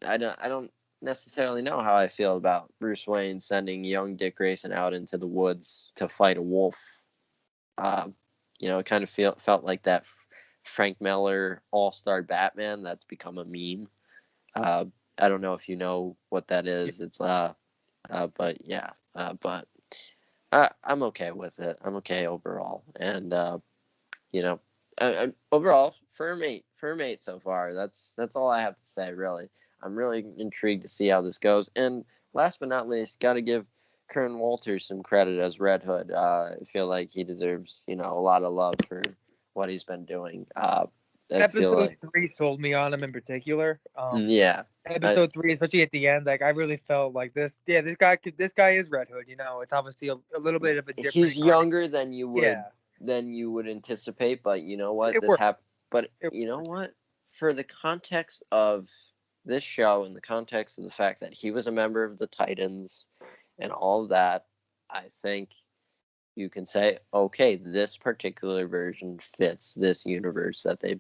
I don't necessarily know how I feel about Bruce Wayne sending young Dick Grayson out into the woods to fight a wolf. It kind of felt like that Frank Miller All-Star Batman that's become a meme. I don't know if you know what that is. It's but yeah, but I'm okay with it. I'm okay overall, and overall firm 8 so far. That's all I have to say really. I'm really intrigued to see how this goes. And last but not least, got to give Kern Walters some credit as Red Hood. I feel like he deserves a lot of love for what he's been doing. I feel Episode like 3 sold me on him in particular. yeah. Episode 3, especially at the end, like I really felt like this. Yeah, this guy is Red Hood. It's obviously a little bit of a different. He's younger than you would Yeah. anticipate, but you know what? It This worked. happened. But you know what? For the context of this show and the context of the fact that he was a member of the Titans and all of that, I think you can say, okay, this particular version fits this universe that they've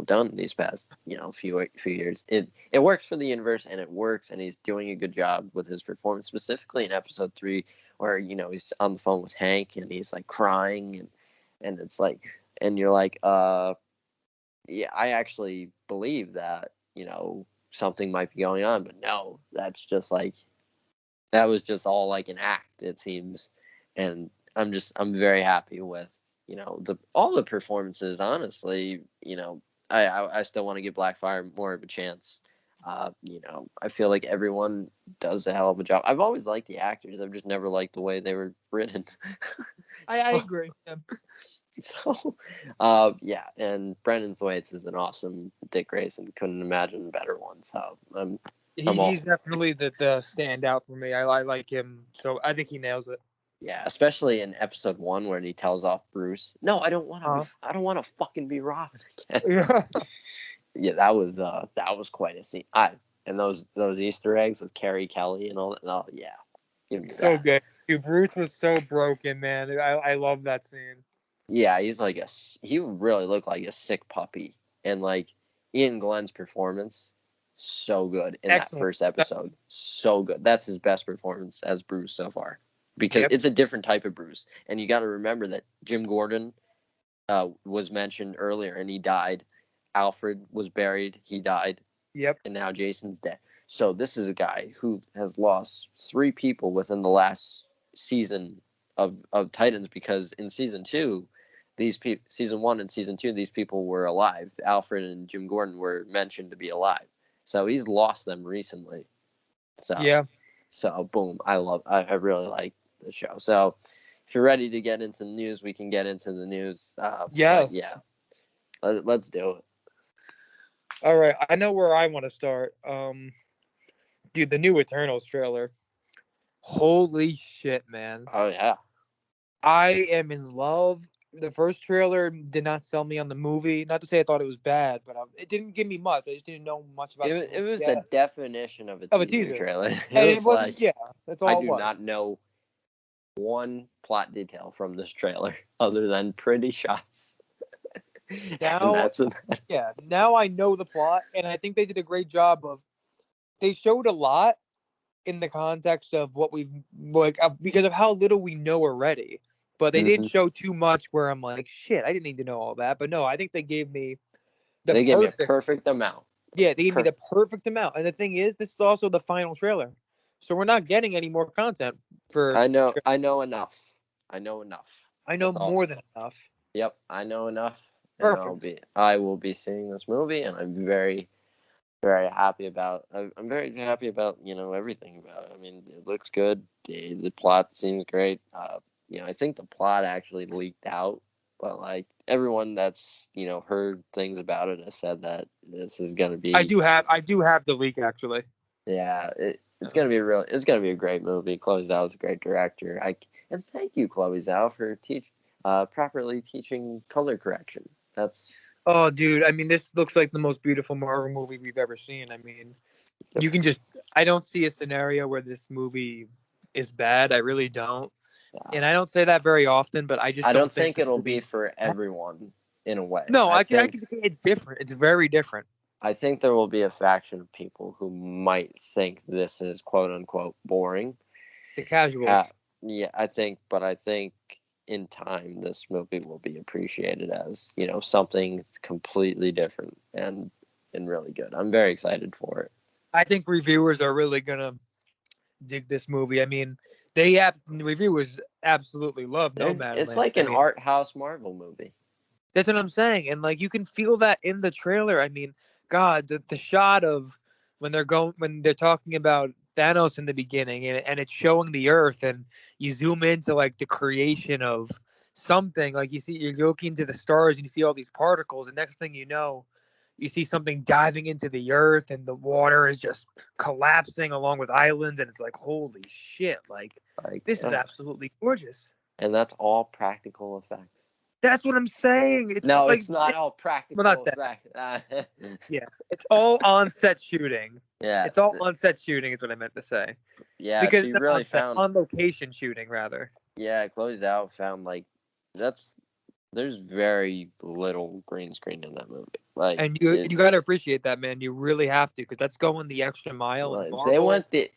done these past few years. It works for the universe, and it works, and he's doing a good job with his performance, specifically in episode 3, where he's on the phone with Hank and he's like crying, and it's like, and you're like, yeah, I actually believe that something might be going on, but no, that was just all like an act, it seems. And I'm very happy with all the performances. Honestly, I still want to give Blackfire more of a chance. I feel like everyone does a hell of a job. I've always liked the actors. I've just never liked the way they were written. I agree. Yeah. So, yeah, and Brendan Thwaites is an awesome Dick Grayson. Couldn't imagine a better one. So He's definitely the standout for me. I like him, so I think he nails it. Yeah, especially in episode 1 when he tells off Bruce, "No, I don't want to. I don't want to fucking be Robin again." Yeah, that was quite a scene. And those Easter eggs with Carrie Kelly and all that. Oh yeah, give me so that. good. Dude, Bruce was so broken, man. I love that scene. Yeah, he really looked like a sick puppy, and like Ian Glenn's performance, so good in that first episode, so good. That's his best performance as Bruce so far, because it's a different type of Bruce, and you got to remember that Jim Gordon was mentioned earlier, and he died. Alfred was buried, he died. Yep. And now Jason's dead. So this is a guy who has lost 3 people within the last season of Titans, because in season 2, season 1 and season 2, these people were alive. Alfred and Jim Gordon were mentioned to be alive. So he's lost them recently. So yeah. So boom, I really like the show. So if you're ready to get into the news, we can get into the news. Yeah. Let's do it. All right, I know where I want to start. Dude, the new Eternals trailer. Holy shit, man. Oh yeah. I am in love. The first trailer did not sell me on the movie. Not to say I thought it was bad, but it didn't give me much. I just didn't know much about it. It was the definition of a teaser trailer. It was like, yeah, that's all I it do was. not know one plot detail from this trailer other than pretty shots. Now, now I know the plot, and I think they did a great job of. They showed a lot in the context of what we've because of how little we know already. But they didn't show too much where I'm like, shit, I didn't need to know all that. But no, I think they gave me a perfect amount. Yeah, they gave me the perfect amount. And the thing is, this is also the final trailer, so we're not getting any more content for. I know enough. I know more than enough. Yep, I know enough. Perfect. I will be seeing this movie, and I'm very, very happy about. I'm very happy about everything about it. I mean, it looks good. The plot seems great. I think the plot actually leaked out but like everyone that's heard things about it has said that this is gonna I be do have the leak actually. it's gonna be a great movie. Chloe Zhao is a great director. And thank you, Chloe Zhao, for properly teaching color correction. That's Oh, dude, I mean, this looks like the most beautiful Marvel movie we've ever seen. I mean, I don't see a scenario where this movie is bad. I really don't. And I don't say that very often, but I just I don't don't think think this it'll movie. be for everyone in a way. No, I can say it's different. It's very different. I think there will be a faction of people who might think this is quote unquote boring. The casuals. Yeah, I think in time this movie will be appreciated as, something completely different and really good. I'm very excited for it. I think reviewers are really gonna dig this movie. I mean, reviewers absolutely love Nomadland. It's like an art house Marvel movie. That's what I'm saying, and like you can feel that in the trailer. I mean, God, the shot of when they're talking about Thanos in the beginning, and it's showing the Earth, and you zoom into like the creation of something. Like you're looking into the stars, and you see all these particles, and next thing you know, you see something diving into the Earth, and the water is just collapsing along with islands, and it's like, holy shit! Like this is absolutely gorgeous. And that's all practical effects. That's what I'm saying. It's not all practical. Well, not that. Yeah, it's all on-set shooting. Yeah, it's all on-set shooting is what I meant to say. Yeah, because she really found on-location shooting rather. Yeah, Chloe Zhao found there's very little green screen in that movie. Like, and you got to appreciate that, man. You really have to, because that's going the extra mile. And they went the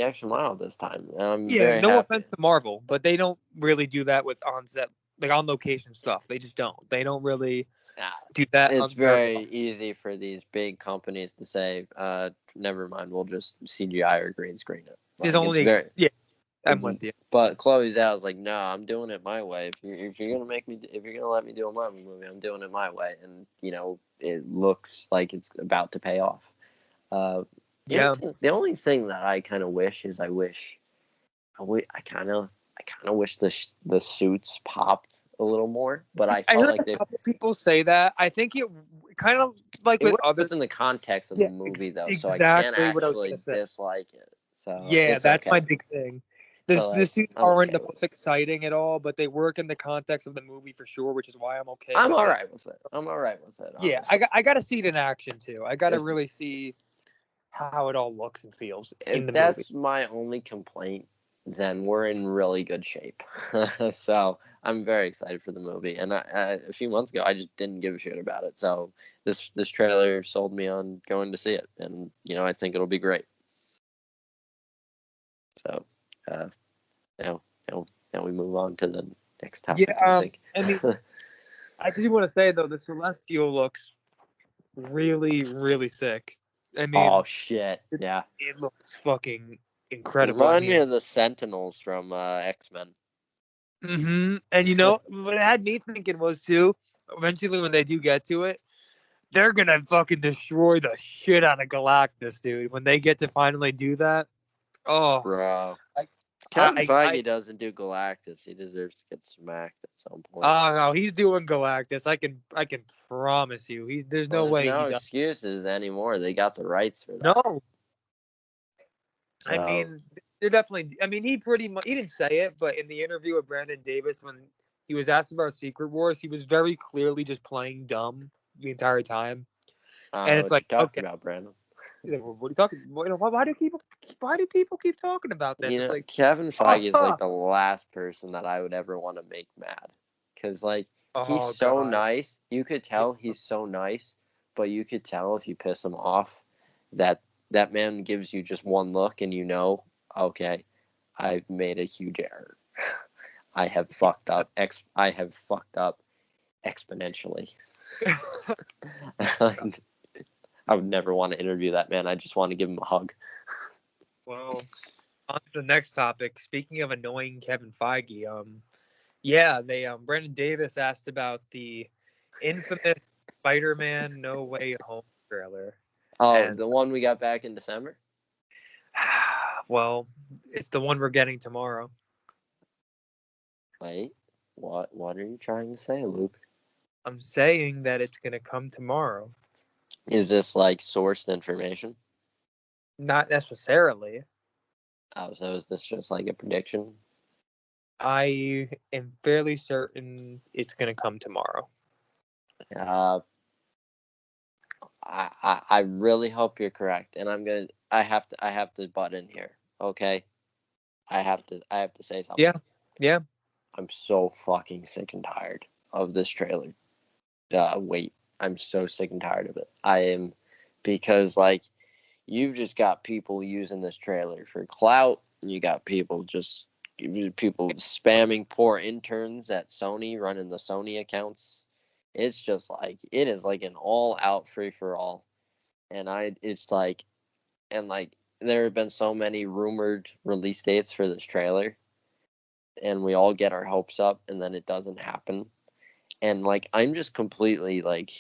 extra mile this time. Yeah, no offense to Marvel, but they don't really do that with on-set, like on-location stuff. They just don't. They don't really do that. It's very easy for these big companies to say, never mind, we'll just CGI or green screen it. I'm with you. But Chloe Zhao's like, no, I'm doing it my way. If you're gonna let me do a Marvel movie, I'm doing it my way, and it looks like it's about to pay off. The only thing that I kind of wish is I kind of wish the suits popped a little more, but I felt like a couple people say that. I think it kind of like with others in the context of the movie though, exactly so I can't actually dislike it. So yeah, that's my big thing. The suits aren't the most exciting at all, but they work in the context of the movie for sure, which is why I'm okay. I'm all right with it. Honestly. Yeah, I got to see it in action too. I got to really see how it all looks and feels in the movie. That's my only complaint. Then we're in really good shape. So I'm very excited for the movie. And a few months ago, I just didn't give a shit about it. So this trailer sold me on going to see it, and I think it'll be great. So now we move on to the next topic. I mean, I do want to say though, the Celestial looks really, really sick. I mean, oh shit, yeah, it looks fucking incredible. Remind me of the Sentinels from X-Men. And what it had me thinking was too, eventually when they do get to it, they're gonna fucking destroy the shit out of Galactus, dude. When they get to finally do that, oh, bro. Kevin Feige doesn't do Galactus. He deserves to get smacked at some point. Oh no, he's doing Galactus. I can promise you. There's no way. No excuses anymore. They got the rights for that. No. So. I mean, they're definitely. I mean, he didn't say it, but in the interview with Brandon Davis, when he was asked about Secret Wars, he was very clearly just playing dumb the entire time. And it's like, talking about Brandon. What are you talking? Why do people keep talking about this? It's like, Kevin Feige is like the last person that I would ever want to make mad, because he's so nice. You could tell he's so nice, but you could tell if you piss him off that man gives you just one look and okay, I've made a huge error. I have fucked up. I have fucked up exponentially. I would never want to interview that man. I just want to give him a hug. Well, on to the next topic. Speaking of annoying Kevin Feige, Brandon Davis asked about the infamous Spider-Man No Way Home trailer. Oh, the one we got back in December? Well, it's the one we're getting tomorrow. Wait, What are you trying to say, Luke? I'm saying that it's gonna come tomorrow. Is this like sourced information? Not necessarily. Oh, so is this just like a prediction? I am fairly certain it's gonna come tomorrow. Uh, I really hope you're correct, and I have to butt in here. Okay, I have to say something. Yeah, yeah. I'm so fucking sick and tired of this trailer. Wait, I'm so sick and tired of it. I am, because like you've just got people using this trailer for clout. You got people spamming poor interns at Sony running the Sony accounts. It's just like it is like an all out free for all. And it's like, and like there have been so many rumored release dates for this trailer, and we all get our hopes up, and then it doesn't happen. And like I'm just completely like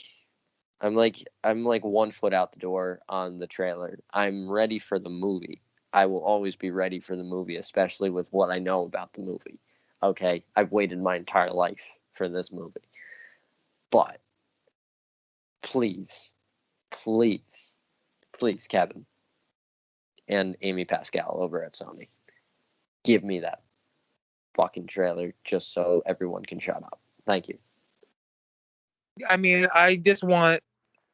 I'm like 1 foot out the door on the trailer. I'm ready for the movie. I will always be ready for the movie, especially with what I know about the movie. Okay, I've waited my entire life for this movie. But please, please, please, Kevin and Amy Pascal over at Sony, give me that fucking trailer just so everyone can shut up. Thank you. I mean, I just want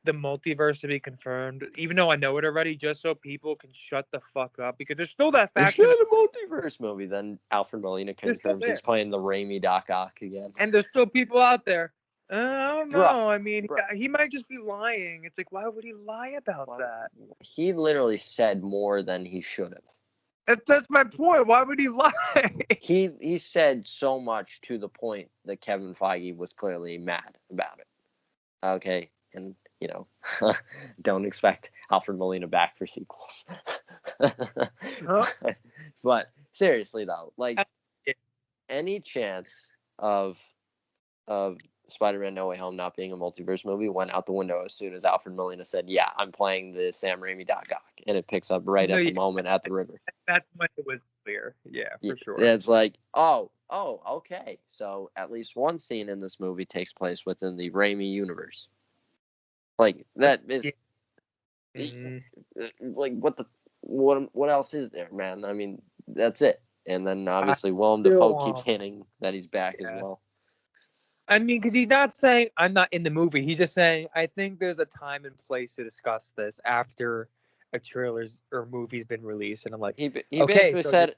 the multiverse to be confirmed, even though I know it already, just so people can shut the fuck up, because there's still that There's factor. not a multiverse movie. Then Alfred Molina confirms he's playing the Raimi Doc Ock again. And there's still people out there. I don't know. Bruh, I mean, he might just be lying. It's like, why would he lie about that? He literally said more than he should have. That's my point. Why would he lie? He said so much to the point that Kevin Feige was clearly mad about it. Okay, and you know, don't expect Alfred Molina back for sequels. Huh? But seriously though, like any chance of Spider-Man No Way Home not being a multiverse movie went out the window as soon as Alfred Molina said, "Yeah, I'm playing the Sam Raimi Doc Ock," and it picks up right at the moment at the river. That's when it was clear. Yeah, for sure. It's like, oh, okay. So at least one scene in this movie takes place within the Raimi universe. Like that is, like what else is there, man? I mean, that's it. And then obviously Willem Dafoe keeps hinting that he's back as well. I mean, because he's not saying I'm not in the movie. He's just saying I think there's a time and place to discuss this after a trailer's or movie's been released. And I'm like, he basically said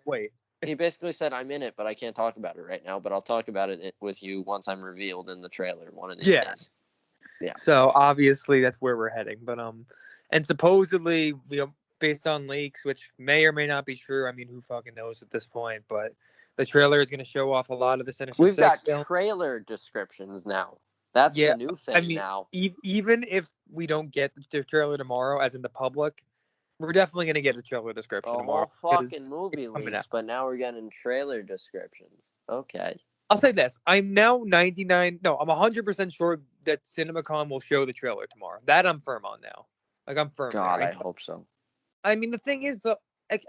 wait. He basically said I'm in it, but I can't talk about it right now. But I'll talk about it with you once I'm revealed in the trailer one of these days. Yeah. So obviously that's where we're heading. But and supposedly based on leaks, which may or may not be true. I mean, who fucking knows at this point? But the trailer is going to show off a lot of the Sinister Six. We've got film. trailer descriptions now. That's the new thing now. Even if we don't get the trailer tomorrow, as in the public, we're definitely going to get a trailer description tomorrow. Whole fucking movie leaks, but now we're getting trailer descriptions. Okay. I'll say this. I'm now 100% sure that CinemaCon will show the trailer tomorrow. That I'm firm on now. Like, I'm firm. God, I hope so. I mean, the thing is,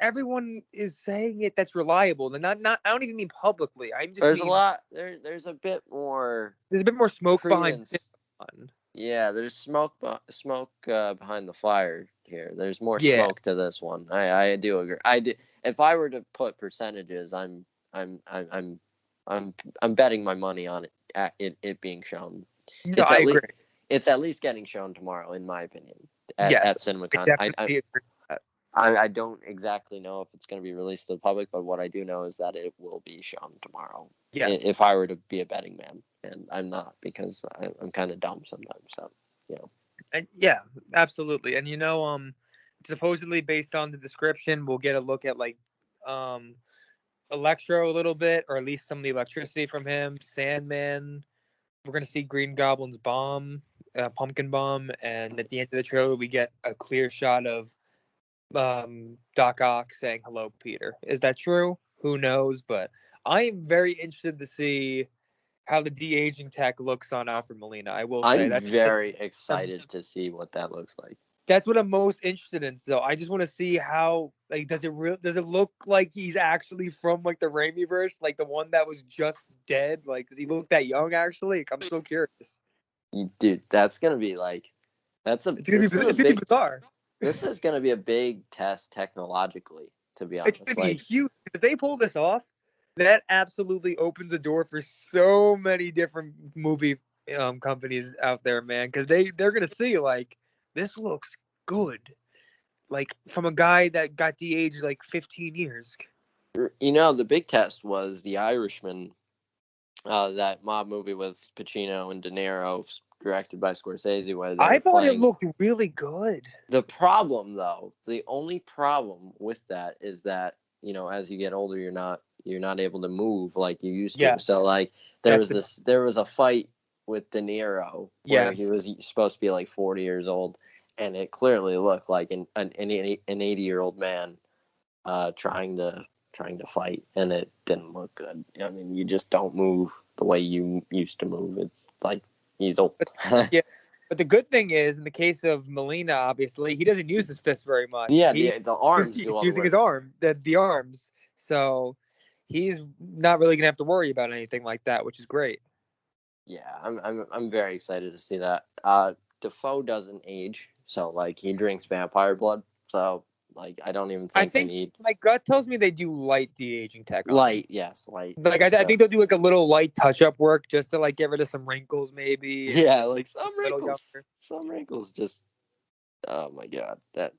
everyone is saying it that's reliable. And not I don't even mean publicly. There's a bit more. There's a bit more smoke behind CinemaCon. Yeah, there's smoke behind the fire here. There's more smoke to this one. I do agree. If I were to put percentages, I'm betting my money on it being shown. No, I agree. It's at least getting shown tomorrow, in my opinion, at CinemaCon. I agree with that. I don't exactly know if it's going to be released to the public, but what I do know is that it will be shown tomorrow. Yes. If I were to be a betting man, and I'm not, because I'm kind of dumb sometimes. So, you know. And yeah, absolutely. And supposedly based on the description, we'll get a look at like Electro a little bit, or at least some of the electricity from him. Sandman. We're gonna see Green Goblin's bomb, pumpkin bomb, and at the end of the trailer, we get a clear shot of Doc Ock saying hello, Peter. Is that true? Who knows? But I am very interested to see how the de-aging tech looks on Alfred Molina. I will say I'm very excited to see what that looks like. That's what I'm most interested in. So I just want to see how, like, does it look like he's actually from like the Raimiverse, like the one that was just dead? Like, does he look that young actually? Like, I'm so curious. Dude, that's gonna be like It's gonna be bizarre. this is gonna be a big test technologically, to be It's honest. gonna be Like, huge. If they pull this off, that absolutely opens the door for so many different movie companies out there, man, because they're gonna see like this looks good, like from a guy that got de-aged like 15 years. the big test was The Irishman, that mob movie with Pacino and De Niro, directed by Scorsese, where they I were thought it playing. looked really good. The problem, though, the only problem with that is that, as you get older, you're not able to move like you used to. Yeah, So like there was a fight with De Niro where he yes. was supposed to be like 40 years old, and it clearly looked like an 80-year-old man trying to fight, and it didn't look good. I mean, you just don't move the way you used to move. It's like he's old. Yeah, but the good thing is, in the case of Molina, obviously he doesn't use his fist very much. Yeah, He the arms he's do all the using work. his arm, the arms. So he's not really gonna have to worry about anything like that, which is great. Yeah, I'm very excited to see that. Defoe doesn't age, so like he drinks vampire blood, so like I don't even I think they think need my gut tells me they do light de-aging tech on him. light. Yes, light. Like I think they'll do like a little light touch-up work just to like get rid of some wrinkles maybe. And Yeah, just like some a little wrinkles. younger. Some wrinkles just. Oh my god, that.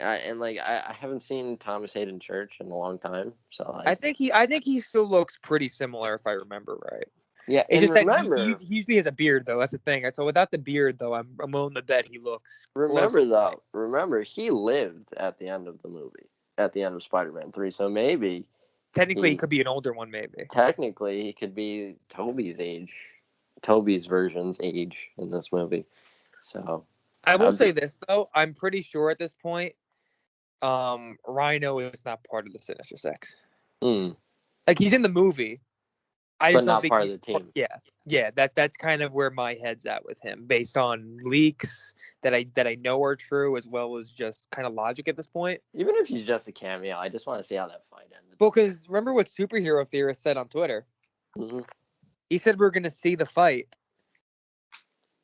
And like I haven't seen Thomas Hayden Church in a long time, so like. I think he still looks pretty similar if I remember right. Yeah, It's and just that remember, he usually has a beard though. That's the thing. So without the beard though, I'm willing to bet he looks close. remember he lived at the end of the movie, at the end of Spider-Man 3, so maybe Technically, he could be an older one, maybe. technically he could be Toby's version's age in this movie. So I will say this though, I'm pretty sure at this point, Rhino is not part of the Sinister Six. Like he's in the movie. I but just don't not think part of the team. Yeah. That's kind of where my head's at with him, based on leaks that I know are true, as well as just kind of logic at this point. Even if he's just a cameo, I just want to see how that fight ended. Because remember what Superhero Theorist said on Twitter? Mm-hmm. He said we're gonna see the fight.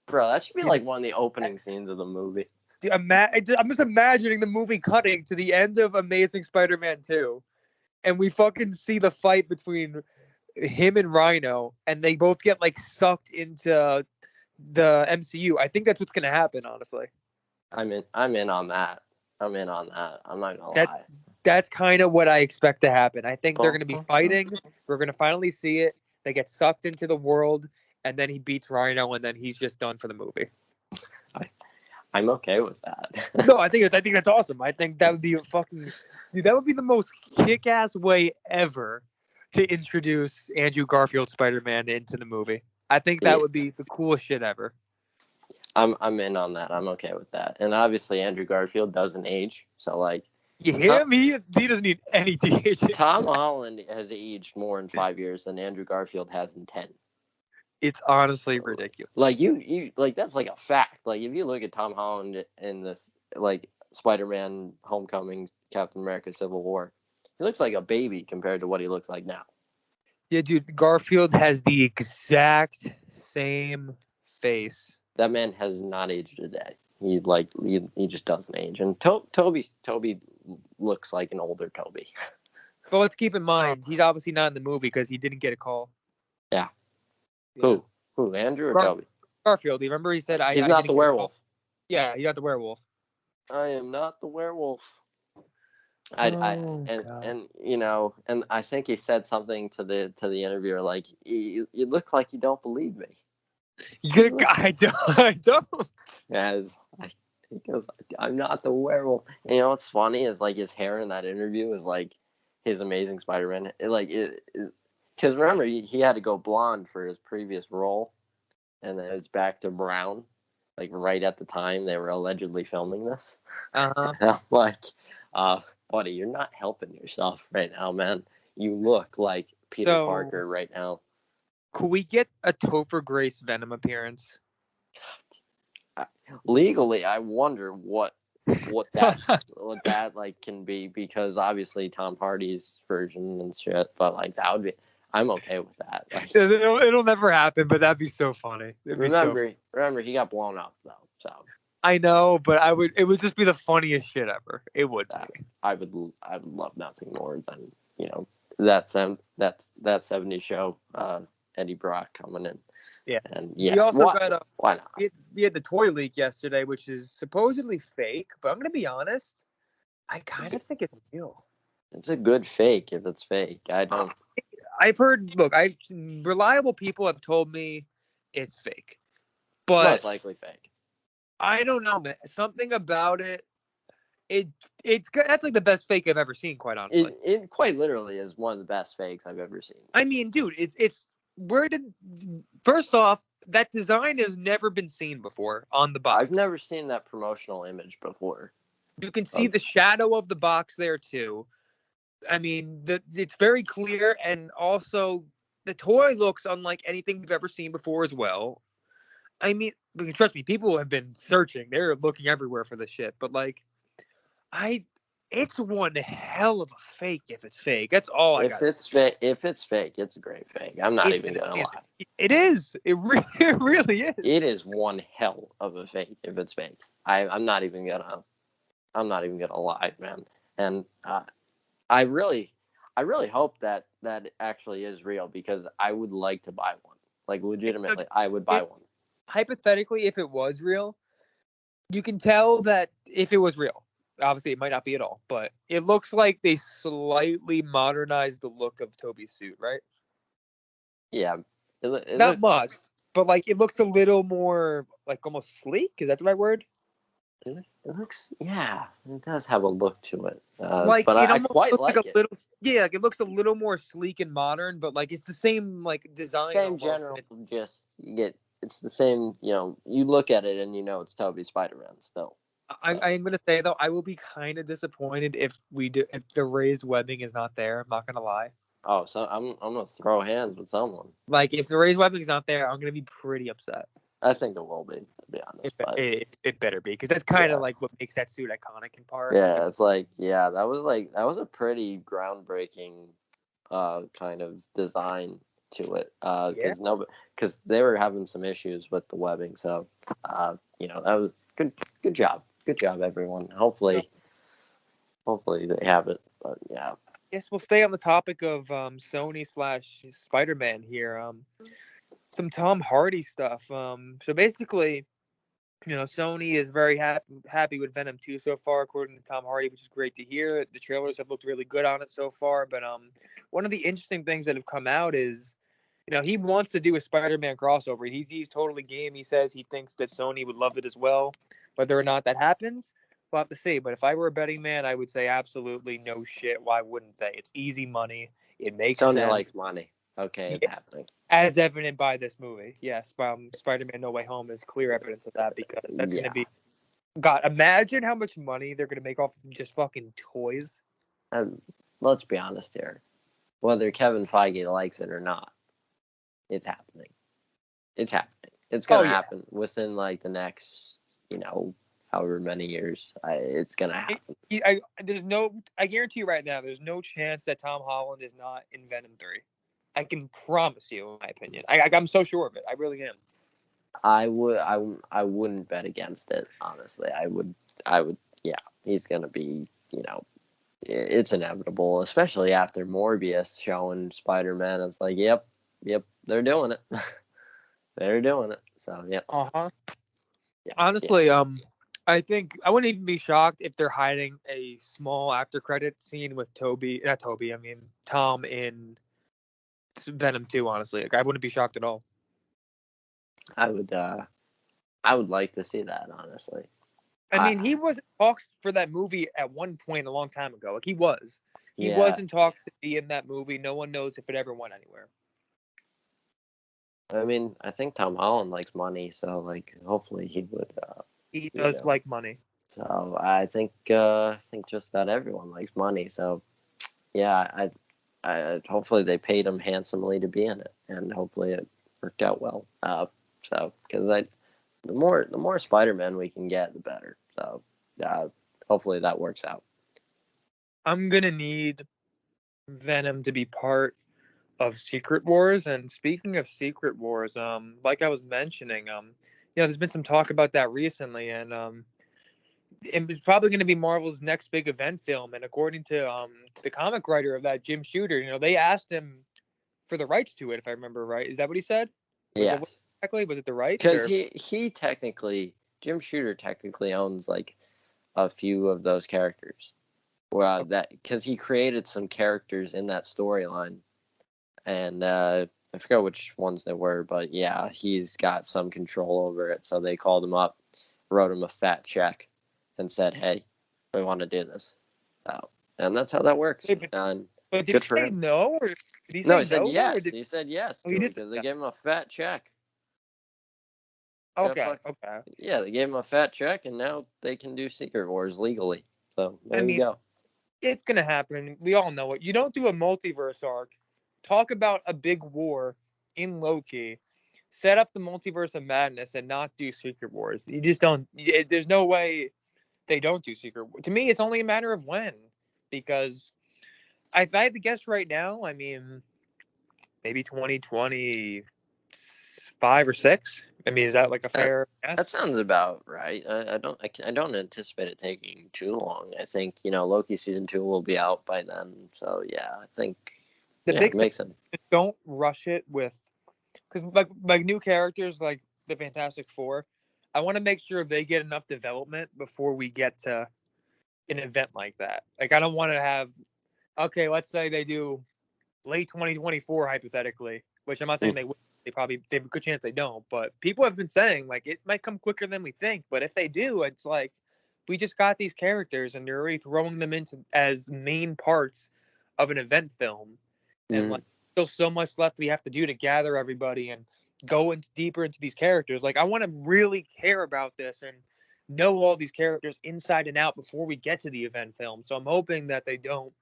Bro, that should be like one of the opening scenes of the movie. Dude, I'm just imagining the movie cutting to the end of Amazing Spider-Man 2, and we fucking see the fight between him and Rhino, and they both get like sucked into the MCU. I think that's what's gonna happen, honestly. I'm in on that. I'm not gonna lie. That's kind of what I expect to happen. I think they're gonna be fighting. We're gonna finally see it. They get sucked into the world, and then he beats Rhino, and then he's just done for the movie. I'm okay with that. No, I think that's awesome. I think that would be that would be the most kick-ass way ever to introduce Andrew Garfield Spider-Man into the movie. I think that would be the coolest shit ever. I'm in on that. I'm okay with that. And obviously Andrew Garfield doesn't age, so like he doesn't need any de-aging. Tom Holland has aged more in 5 years than Andrew Garfield has in 10. It's honestly ridiculous. Like you like that's like a fact. Like if you look at Tom Holland in this like Spider-Man Homecoming, Captain America Civil War, he looks like a baby compared to what he looks like now. Yeah, dude, Garfield has the exact same face. That man has not aged a day. He just doesn't age. And Toby looks like an older Toby. But let's keep in mind, he's obviously not in the movie because he didn't get a call. Yeah. Who? Andrew or Toby? Garfield. You remember he said he's not the werewolf. Yeah, he got the werewolf. I am not the werewolf. And I think he said something to the interviewer like, you look like you don't believe me. I don't. As he goes, I'm not the werewolf. And you know what's funny is like his hair in that interview is like his Amazing Spider-Man. Because remember he had to go blonde for his previous role, and then it's back to brown, like right at the time they were allegedly filming this. I'm like, buddy, you're not helping yourself right now, man. You look like Peter Parker right now. Could we get a Topher Grace Venom appearance? legally, I wonder what that like can be, because obviously Tom Hardy's version and shit, but like that would be, I'm okay with that. Like, It'll never happen, but that'd be so funny. remember he got blown up though, so I know, but it would just be the funniest shit ever. It would be. I would love nothing more than, that 70 show, Eddie Brock coming in. Yeah. And We also got why not? We had the toy leak yesterday, which is supposedly fake, but I'm gonna be honest, I kind of think it's real. It's a good fake if it's fake. I've heard. Look, reliable people have told me it's fake, It's but most likely fake. I don't know, man. Something about it. That's like the best fake I've ever seen, quite honestly. It quite literally is one of the best fakes I've ever seen. I mean, dude, first off, that design has never been seen before on the box. I've never seen that promotional image before. You can see the shadow of the box there too. I mean, it's very clear, and also the toy looks unlike anything we've ever seen before as well. I mean, trust me, people have been searching. They're looking everywhere for this shit, but like, it's one hell of a fake if it's fake. That's all I got. If it's fake, it's a great fake. I'm not even gonna lie. It is. It really is. It is one hell of a fake if it's fake. I'm not even gonna lie, man. And I really hope that actually is real, because I would like to buy one. Like, legitimately, I would buy one. Hypothetically, if it was real, you can tell that if it was real. Obviously, it might not be at all, but it looks like they slightly modernized the look of Toby's suit, right? Yeah. Not much, but like it looks a little more like almost sleek. Is that the right word? It looks, yeah, it does have a look to it. Like, but I quite like it. Like it looks a little more sleek and modern, but like it's the same like design. Same general, it's the same. You look at it and it's Tobey Spider-Man still. I'm gonna say though, I will be kind of disappointed if the raised webbing is not there. I'm not gonna lie. Oh, so I'm gonna throw hands with someone. Like, if the raised webbing is not there, I'm gonna be pretty upset. I think it will be, to be honest. It better be, because that's kind of like what makes that suit iconic in part. Yeah, it's like, that was a pretty groundbreaking kind of design to it. Because they were having some issues with the webbing, so that was good job. Good job, everyone. Hopefully they have it. But yeah. Yes, we'll stay on the topic of Sony / Spider-Man here. Some Tom Hardy stuff. So basically, Sony is very happy with Venom 2 so far, according to Tom Hardy, which is great to hear. The trailers have looked really good on it so far. But one of the interesting things that have come out is, he wants to do a Spider-Man crossover. He's totally game. He says he thinks that Sony would love it as well. Whether or not that happens, we'll have to see. But if I were a betting man, I would say absolutely no shit. Why wouldn't they? It's easy money. It makes sense. Sony likes money. Okay, it's happening. As evident by this movie. Yes, Spider-Man No Way Home is clear evidence of that, because that's going to be... God, imagine how much money they're going to make off of just fucking toys. Let's be honest here. Whether Kevin Feige likes it or not, it's happening. It's happening. It's going to happen within, like, the next, however many years. It's going to happen. I guarantee you right now, there's no chance that Tom Holland is not in Venom 3. I can promise you, in my opinion. I'm so sure of it. I really am. I wouldn't bet against it, honestly. I would. Yeah, he's going to be, it's inevitable, especially after Morbius showing Spider-Man. It's like, yep, they're doing it. They're doing it. So, yep. Uh-huh. Yeah, honestly, I think I wouldn't even be shocked if they're hiding a small after credit scene with Tom in Venom 2, honestly. Like, I wouldn't be shocked at all. I would like to see that, honestly. I mean, he was in talks for that movie at one point a long time ago. Like, he was. He was in talks to be in that movie. No one knows if it ever went anywhere. I mean, I think Tom Holland likes money, so, like, hopefully he would. He does like money. So I think just about everyone likes money. So, yeah, I hopefully they paid him handsomely to be in it, and hopefully it worked out well. Because the more Spider-Man we can get, the better. So hopefully that works out. I'm gonna need Venom to be part of Secret Wars. And speaking of Secret Wars, like I was mentioning, there's been some talk about that recently, and it's probably going to be Marvel's next big event film. And according to the comic writer of that, Jim Shooter, they asked him for the rights to it, if I remember right. Is that what he said? Yes. Exactly? Was it the rights? Because he technically, Jim Shooter technically owns like a few of those characters. Well, because he created some characters in that storyline, and I forgot which ones they were, but yeah, he's got some control over it. So they called him up, wrote him a fat check, and said, "Hey, we want to do this." And that's how that works. But did he say no, or did he say no? He said yes. He said yes. Oh, he did because they gave him a fat check. Okay. Yeah, they gave him a fat check, and now they can do Secret Wars legally. So there you go. It's gonna happen. We all know it. You don't do a multiverse arc. Talk about a big war in Loki. Set up the multiverse of madness and not do Secret Wars. You just don't. There's no way they don't do Secret Wars. To me, it's only a matter of when. Because if I had to guess right now, I mean, maybe 2025 or 6. I mean, is that like a fair guess? That sounds about right. I don't anticipate it taking too long. I think Loki season 2 will be out by then. So yeah, I think it makes sense. Don't rush it because like new characters like the Fantastic Four. I want to make sure they get enough development before we get to an event like that. Like I don't want to have. Okay, let's say they do late 2024 hypothetically, which I'm not saying they would. They have a good chance they don't, but people have been saying like it might come quicker than we think. But if they do, it's like we just got these characters and they're already throwing them into as main parts of an event film, and like still so much left we have to do to gather everybody and go deeper into these characters. Like I want to really care about this and know all these characters inside and out before we get to the event film. So I'm hoping that they don't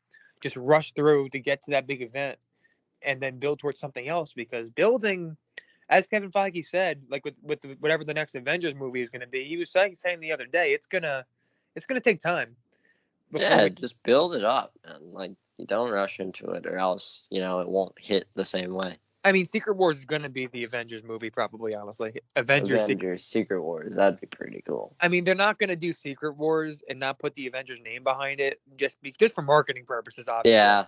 just rush through to get to that big event and then build towards something else, because building, as Kevin Feige said, like with whatever the next Avengers movie is going to be, he was saying the other day, it's gonna take time. Just build it up, and like you don't rush into it, or else it won't hit the same way. I mean, Secret Wars is going to be the Avengers movie, probably, honestly. Avengers Secret Wars, that'd be pretty cool. I mean, they're not going to do Secret Wars and not put the Avengers name behind it just for marketing purposes, obviously. Yeah.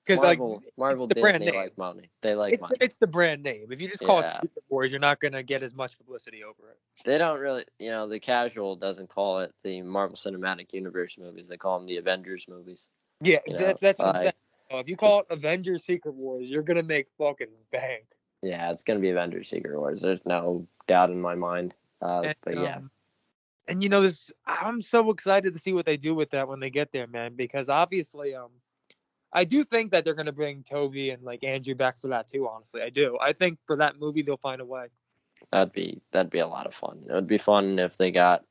Because Marvel, the brand name. Like money. They like money. It's the brand name. If you just call it Secret Wars, you're not going to get as much publicity over it. They don't really, the casual doesn't call it the Marvel Cinematic Universe movies. They call them the Avengers movies. Yeah, that's what I'm saying. If you call it Avengers Secret Wars, you're going to make fucking bank. Yeah, it's going to be Avengers Secret Wars. There's no doubt in my mind. But yeah. And I'm so excited to see what they do with that when they get there, man, because obviously I do think that they're going to bring Toby and like Andrew back for that too, honestly. I do. I think for that movie they'll find a way. That'd be a lot of fun. It would be fun if they got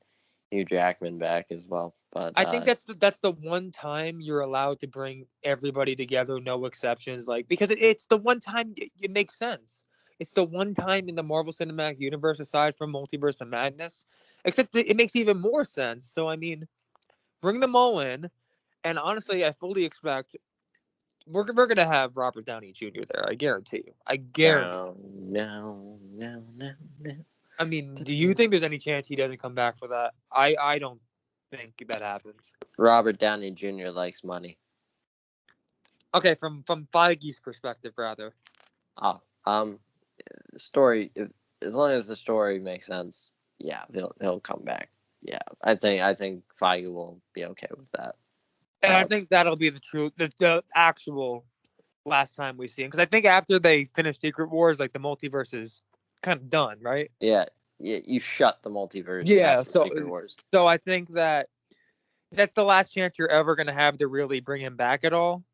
Hugh Jackman back as well. But I think that's the one time you're allowed to bring everybody together, no exceptions, like because it's the one time it makes sense. It's the one time in the Marvel Cinematic Universe aside from Multiverse of Madness, except it makes even more sense. So I mean, bring them all in, and honestly, I fully expect we're gonna have Robert Downey Jr. there. I guarantee you. I guarantee. No. I mean, do you think there's any chance he doesn't come back for that? I don't think that happens. Robert Downey Jr. likes money. Okay, from Feige's perspective, rather. Story. As long as the story makes sense, yeah, he'll come back. Yeah, I think Feige will be okay with that. And I think that'll be the actual last time we see him, because I think after they finish Secret Wars, like the multiverse is kind of done, right? Yeah, you shut the multiverse. Yeah, Secret Wars. So I think that's the last chance you're ever gonna have to really bring him back at all.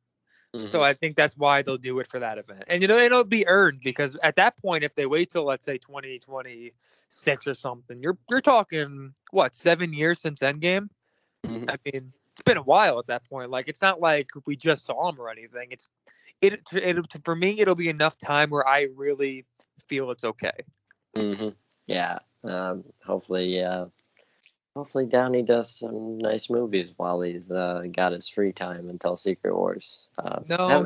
Mm-hmm. So I think that's why they'll do it for that event, and it'll be earned, because at that point, if they wait till let's say 2026 or something, you're talking 7 years since Endgame. Mm-hmm. I mean, it's been a while at that point. Like, it's not like we just saw him or anything. For me, it'll be enough time where I really feel it's okay. Mm-hmm. Yeah, Hopefully, hopefully Downey does some nice movies while he's got his free time until Secret Wars. No,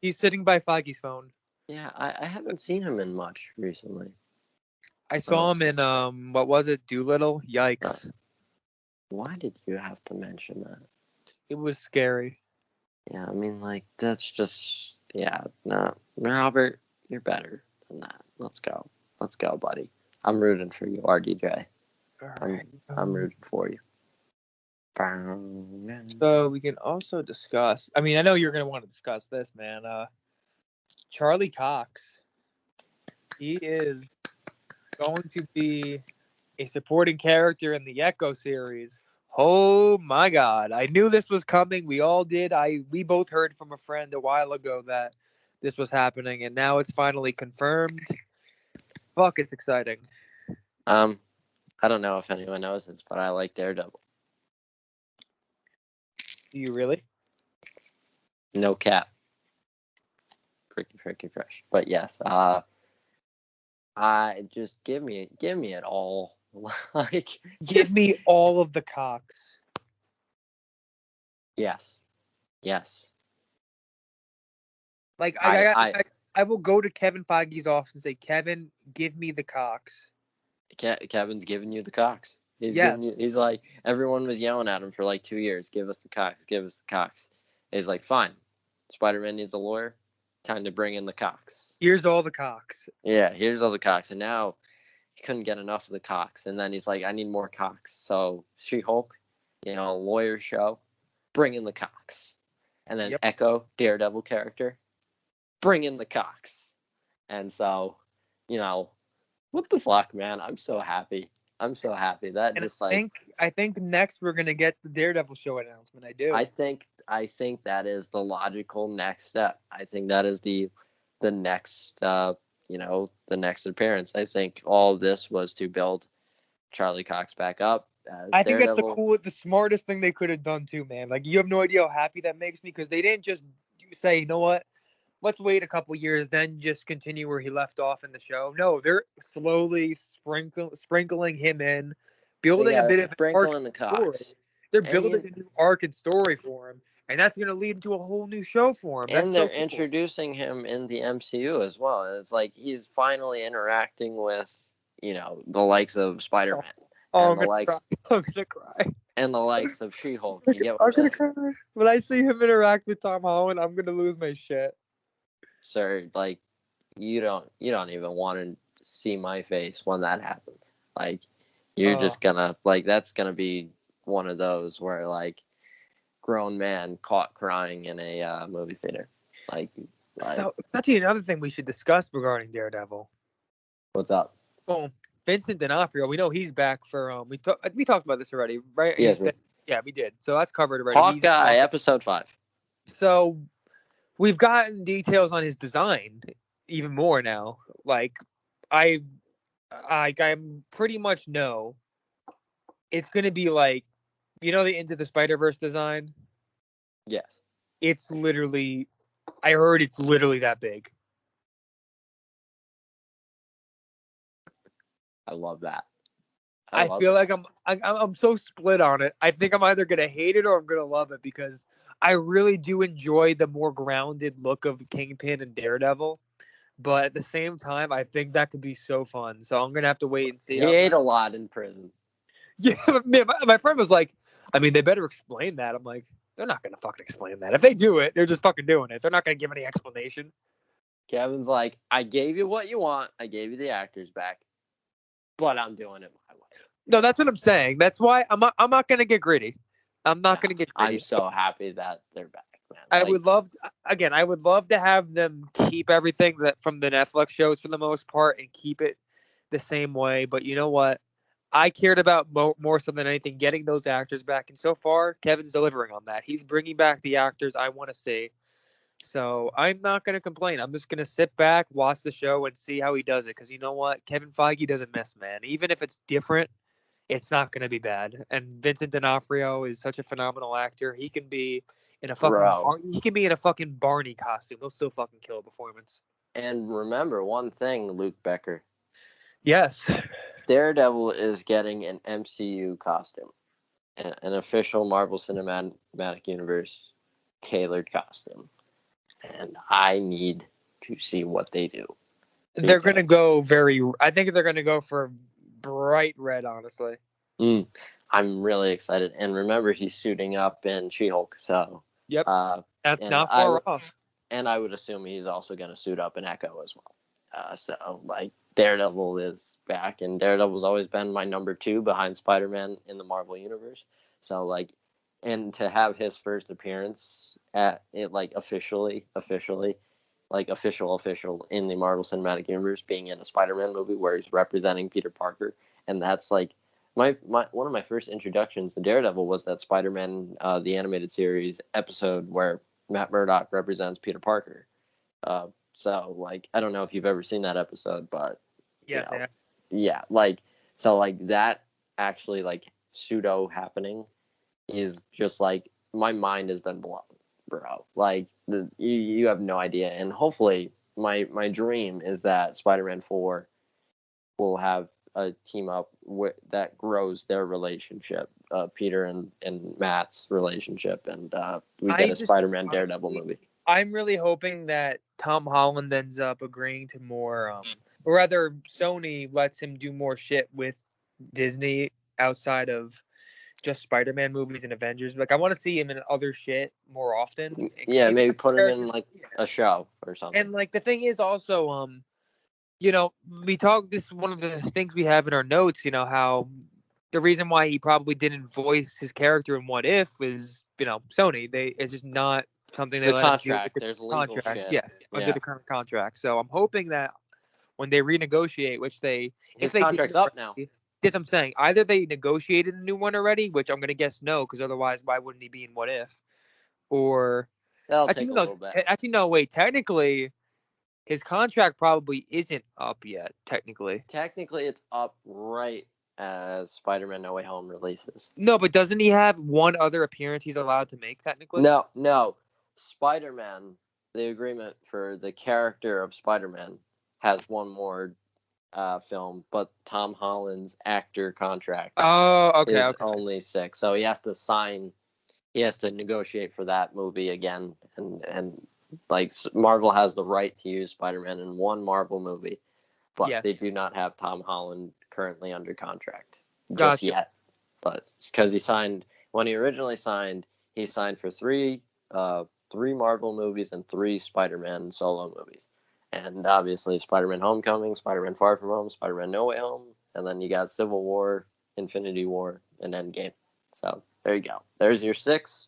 he's sitting by Feige's phone. Yeah, I haven't seen him in much recently. I saw him in what was it, Doolittle? Yikes! Why did you have to mention that? It was scary. Yeah, I mean, like, that's just, no, Robert, you're better than that. Let's go, buddy. I'm rooting for you, RDJ. Right. I'm rooting for you. So we can also discuss. I mean, I know you're gonna want to discuss this, man. Charlie Cox. He is going to be a supporting character in the Echo series. Oh my God! I knew this was coming. We all did. We both heard from a friend a while ago that this was happening, and now it's finally confirmed. Fuck, it's exciting. I don't know if anyone knows this, but I like Daredevil. Do you really? No cap. Pretty fresh. But yes, I just give me it all. Like, give me all of the Cox. Yes. Like I will go to Kevin Feige's office and say, Kevin, give me the Cox. Kevin's giving you the Cox. Yes. He's like, everyone was yelling at him for like 2 years. Give us the Cox. He's like, fine. Spider-Man needs a lawyer. Time to bring in the Cox. Here's all the Cox. Yeah, here's all the Cox. And now he couldn't get enough of the Cox. And then he's like, I need more Cox. So She-Hulk, lawyer show, bring in the Cox. And then Echo, Daredevil character, bring in the Cox. And so, what the fuck, man? I'm so happy. That and just I think next we're gonna get the Daredevil show announcement. I do. I think that is the logical next step. I think that is the next the next appearance. I think all of this was to build Charlie Cox back up. I think that's the smartest thing they could have done too, man. Like, you have no idea how happy that makes me, because they didn't just say, you know what, let's wait a couple years, then just continue where he left off in the show. No, they're slowly sprinkling him in, building a bit of an arc and story. They're building a new arc and story for him, and that's going to lead into a whole new show for him. And they're introducing him in the MCU as well. It's like he's finally interacting with, the likes of Spider-Man. I'm gonna cry. And the likes of She-Hulk. I'm gonna cry. When I see him interact with Tom Holland, I'm gonna lose my shit. Sir, like, you don't even want to see my face when that happens. Like, you're just gonna, like, that's gonna be one of those where, like, grown man caught crying in a movie theater. So that's another thing we should discuss regarding Daredevil. What's up? Well, Vincent D'Onofrio, we know he's back for we talked about this already, right? Yes. Yeah, we did. So that's covered already. Hawkeye, episode 5. So we've gotten details on his design even more now. Like, I pretty much know it's gonna be like, the Into the Spider-Verse design. Yes. It's literally, I heard it's literally that big. I love that. I feel like I'm so split on it. I think I'm either gonna hate it or I'm gonna love it, because I really do enjoy the more grounded look of Kingpin and Daredevil, but at the same time, I think that could be so fun. So I'm gonna have to wait and see. He ate a lot in prison. Yeah, my friend was like, I mean, they better explain that. I'm like, they're not gonna fucking explain that. If they do it, they're just fucking doing it. They're not gonna give any explanation. Kevin's like, I gave you what you want. I gave you the actors back, but I'm doing it my way. No, that's what I'm saying. That's why I'm not gonna get gritty. I'm not gonna get gritty. I'm so happy that they're back, man. I would love to have them keep everything that from the Netflix shows for the most part and keep it the same way. But you know what? I cared about more so than anything getting those actors back, and so far Kevin's delivering on that. He's bringing back the actors I want to see. So I'm not going to complain. I'm just going to sit back, watch the show, and see how he does it. Because you know what? Kevin Feige doesn't miss, man. Even if it's different, it's not going to be bad. And Vincent D'Onofrio is such a phenomenal actor. He can be in a fucking Barney costume. He'll still fucking kill a performance. And remember one thing, Luke Becker. Yes. Daredevil is getting an MCU costume, an official Marvel Cinematic Universe tailored costume, and I need to see what they do. They're going to go I think they're going to go for bright red, honestly. I'm really excited. And remember, he's suiting up in She-Hulk, so. Yep. That's not far off. And I would assume he's also going to suit up in Echo as well. So, like, Daredevil is back, and Daredevil's always been my number 2 behind Spider-Man in the Marvel Universe. So, like, and to have his first appearance at it, like, officially, like, official in the Marvel Cinematic Universe being in a Spider-Man movie where he's representing Peter Parker, and that's, like, my one of my first introductions to Daredevil was that Spider-Man, the animated series episode where Matt Murdock represents Peter Parker. So, like, I don't know if you've ever seen that episode, but yes, yeah, like, so, like, that actually, like, pseudo happening is just, like, my mind has been blown, bro. Like, you have no idea. And hopefully, my dream is that Spider-Man 4 will have a team up that grows their relationship, Peter and Matt's relationship, and we get a Spider-Man Daredevil movie. I'm really hoping that Tom Holland ends up agreeing to more, or rather Sony lets him do more shit with Disney outside of just Spider-Man movies and Avengers. Like, I want to see him in other shit more often. Yeah, maybe put him in, like, a show or something. And, like, the thing is also, you know, this is one of the things we have in our notes, you know, how the reason why he probably didn't voice his character in What If is, you know, Sony. It's just not something they let contract. Him do. There's legal contract. Shit. Yes, under the current contract. So I'm hoping that when they renegotiate, which his contract's up now. That's what I'm saying. Either they negotiated a new one already, which I'm gonna guess no, because otherwise why wouldn't he be in What If? Or that'll take a little bit. Actually, no. Wait. Technically, his contract probably isn't up yet. Technically, it's up right as Spider-Man No Way Home releases. No, but doesn't he have one other appearance he's allowed to make technically? No. Spider-Man, the agreement for the character of Spider-Man has one more film, but Tom Holland's actor contract is only 6. So he has to negotiate for that movie again, and like, Marvel has the right to use Spider-Man in one Marvel movie, but they do not have Tom Holland currently under contract just yet. But because when he originally signed, he signed for 3 Marvel movies and 3 Spider-Man solo movies. And obviously Spider-Man Homecoming, Spider-Man Far From Home, Spider-Man No Way Home, and then you got Civil War, Infinity War, and Endgame. So there you go. There's your 6.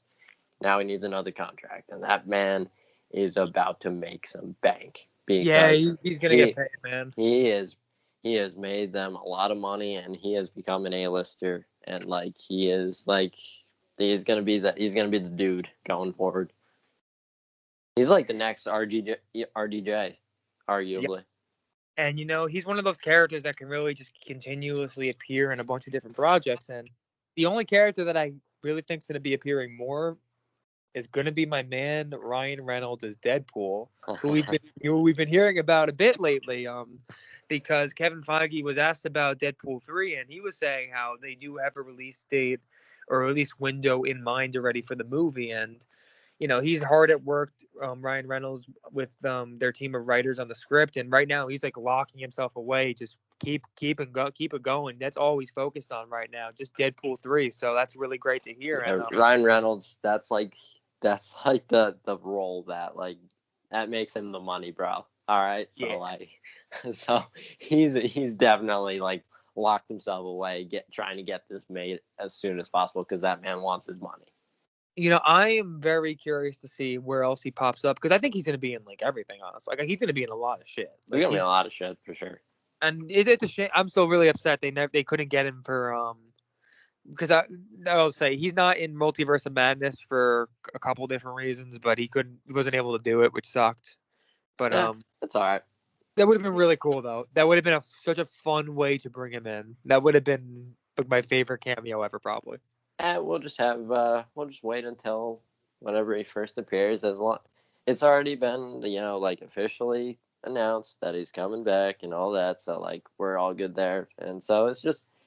Now he needs another contract, and that man is about to make some bank. Yeah, he's gonna get paid, man. He has made them a lot of money, and he has become an A-lister, and like he's gonna be the dude going forward. He's like the next RDJ, arguably. Yep. And, you know, he's one of those characters that can really just continuously appear in a bunch of different projects. And the only character that I really think is going to be appearing more is going to be my man Ryan Reynolds as Deadpool, who we've been hearing about a bit lately. Because Kevin Feige was asked about Deadpool 3, and he was saying how they do have a release date or release window in mind already for the movie. And, you know, he's hard at work, Ryan Reynolds, with their team of writers on the script. And right now he's like locking himself away. Just keep it going. That's all he's focused on right now. Just Deadpool 3. So that's really great to hear. Yeah, and, Ryan Reynolds, that's like the role that makes him the money, bro. All right. So so he's definitely like locked himself away, trying to get this made as soon as possible, because that man wants his money. You know, I am very curious to see where else he pops up, because I think he's going to be in like everything, honestly. Like, he's going to be in a lot of shit. He's going to be in a lot of shit for sure. And it's a shame. I'm still really upset they couldn't get him for because I'll say he's not in Multiverse of Madness for a couple different reasons, but he wasn't able to do it, which sucked. But that's all right. That would have been really cool, though. That would have been such a fun way to bring him in. That would have been like my favorite cameo ever, probably. We'll just wait until whenever he first appears. It's already been, you know, like officially announced that he's coming back and all that, so like we're all good there. And so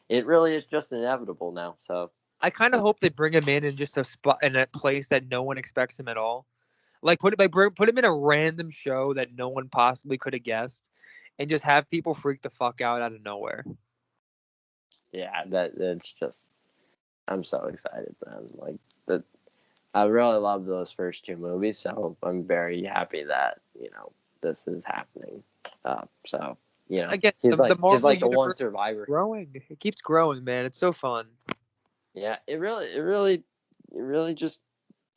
it really is just inevitable now. So I kind of hope they bring him in just a spot in a place that no one expects him at all. Like put him in a random show that no one possibly could have guessed, and just have people freak the fuck out of nowhere. yeah, that's just I'm so excited, man. Like that, I really love those first two movies, so I'm very happy that this is happening. So Again, the he's Marvel like the one universe is survivor. growing. It keeps growing, man. It's so fun. Yeah, it really just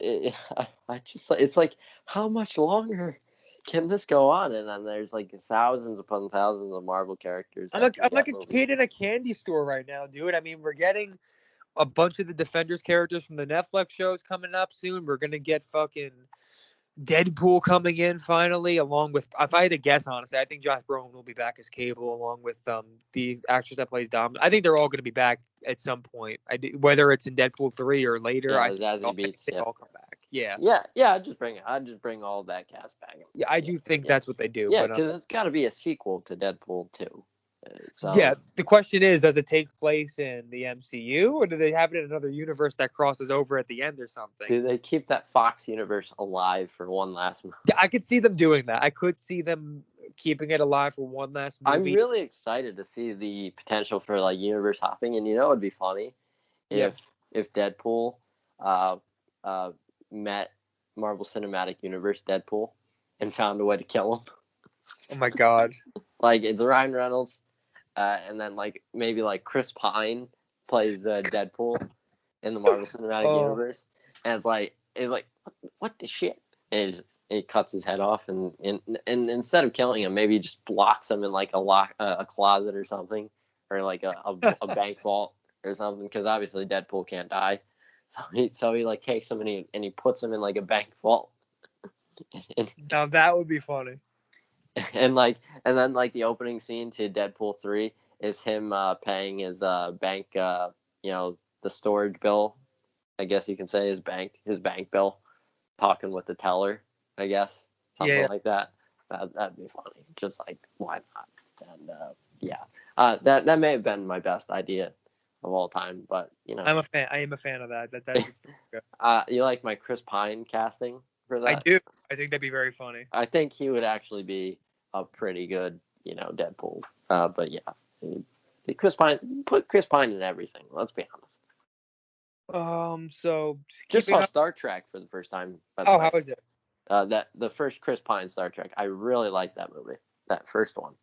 I just it's like how much longer can this go on? And then there's like thousands upon thousands of Marvel characters I'm that like can I'm get like a movies. kid in a candy store right now, dude. I mean, we're getting a bunch of the Defenders characters from the Netflix shows coming up soon. We're gonna get fucking Deadpool coming in finally, along with, if I had to guess, honestly, I think Josh Brolin will be back as Cable, along with the actress that plays Dom. I think they're all going to be back at some point. Whether it's in Deadpool 3 or later, Yeah, I think Zazie I think Beats. they Yeah, all come back. Yeah, yeah. I'd just bring all that cast back. yeah, I Yeah, do think yeah, that's what they do. yeah. But Because it's got to be a sequel to Deadpool 2. yeah, So the question is, does it take place in the MCU, or do they have it in another universe that crosses over at the end or something? do they keep that Fox universe alive for one last movie? Yeah, I could see them doing that. I could see them keeping it alive for one last I'm movie. really excited to see the potential for like universe hopping, and it'd be funny Yep. if Deadpool uh, uh, met Marvel Cinematic Universe Deadpool and found a way to kill him. Oh my God. Like it's Ryan Reynolds, and then like maybe like Chris Pine plays Deadpool in the Marvel Cinematic Oh. Universe, and it's like what the shit? And he cuts his head off, and instead of killing him, maybe he just locks him in like a closet or something, or like a bank vault or something, because obviously Deadpool can't die. So he like takes him and he puts him in like a bank vault, and, Now that would be funny. and then like the opening scene to Deadpool 3 is him paying his bank the storage bill, I guess you can say his bank bill, talking with the teller, I guess, something Yeah, like that. That'd be funny. Just like why not? And yeah, that may have been my best idea of all time, but I'm a fan. I am a fan of that. That's pretty good. you like my Chris Pine casting for I that? do. I think that'd be very funny. I think he would actually be a pretty good, Deadpool. But yeah, put Chris Pine in everything. Let's be honest. So Just keeping saw up. Star Trek for the first time, by the Oh, way. how is it? That the first Chris Pine Star Trek, I really liked that movie. That first one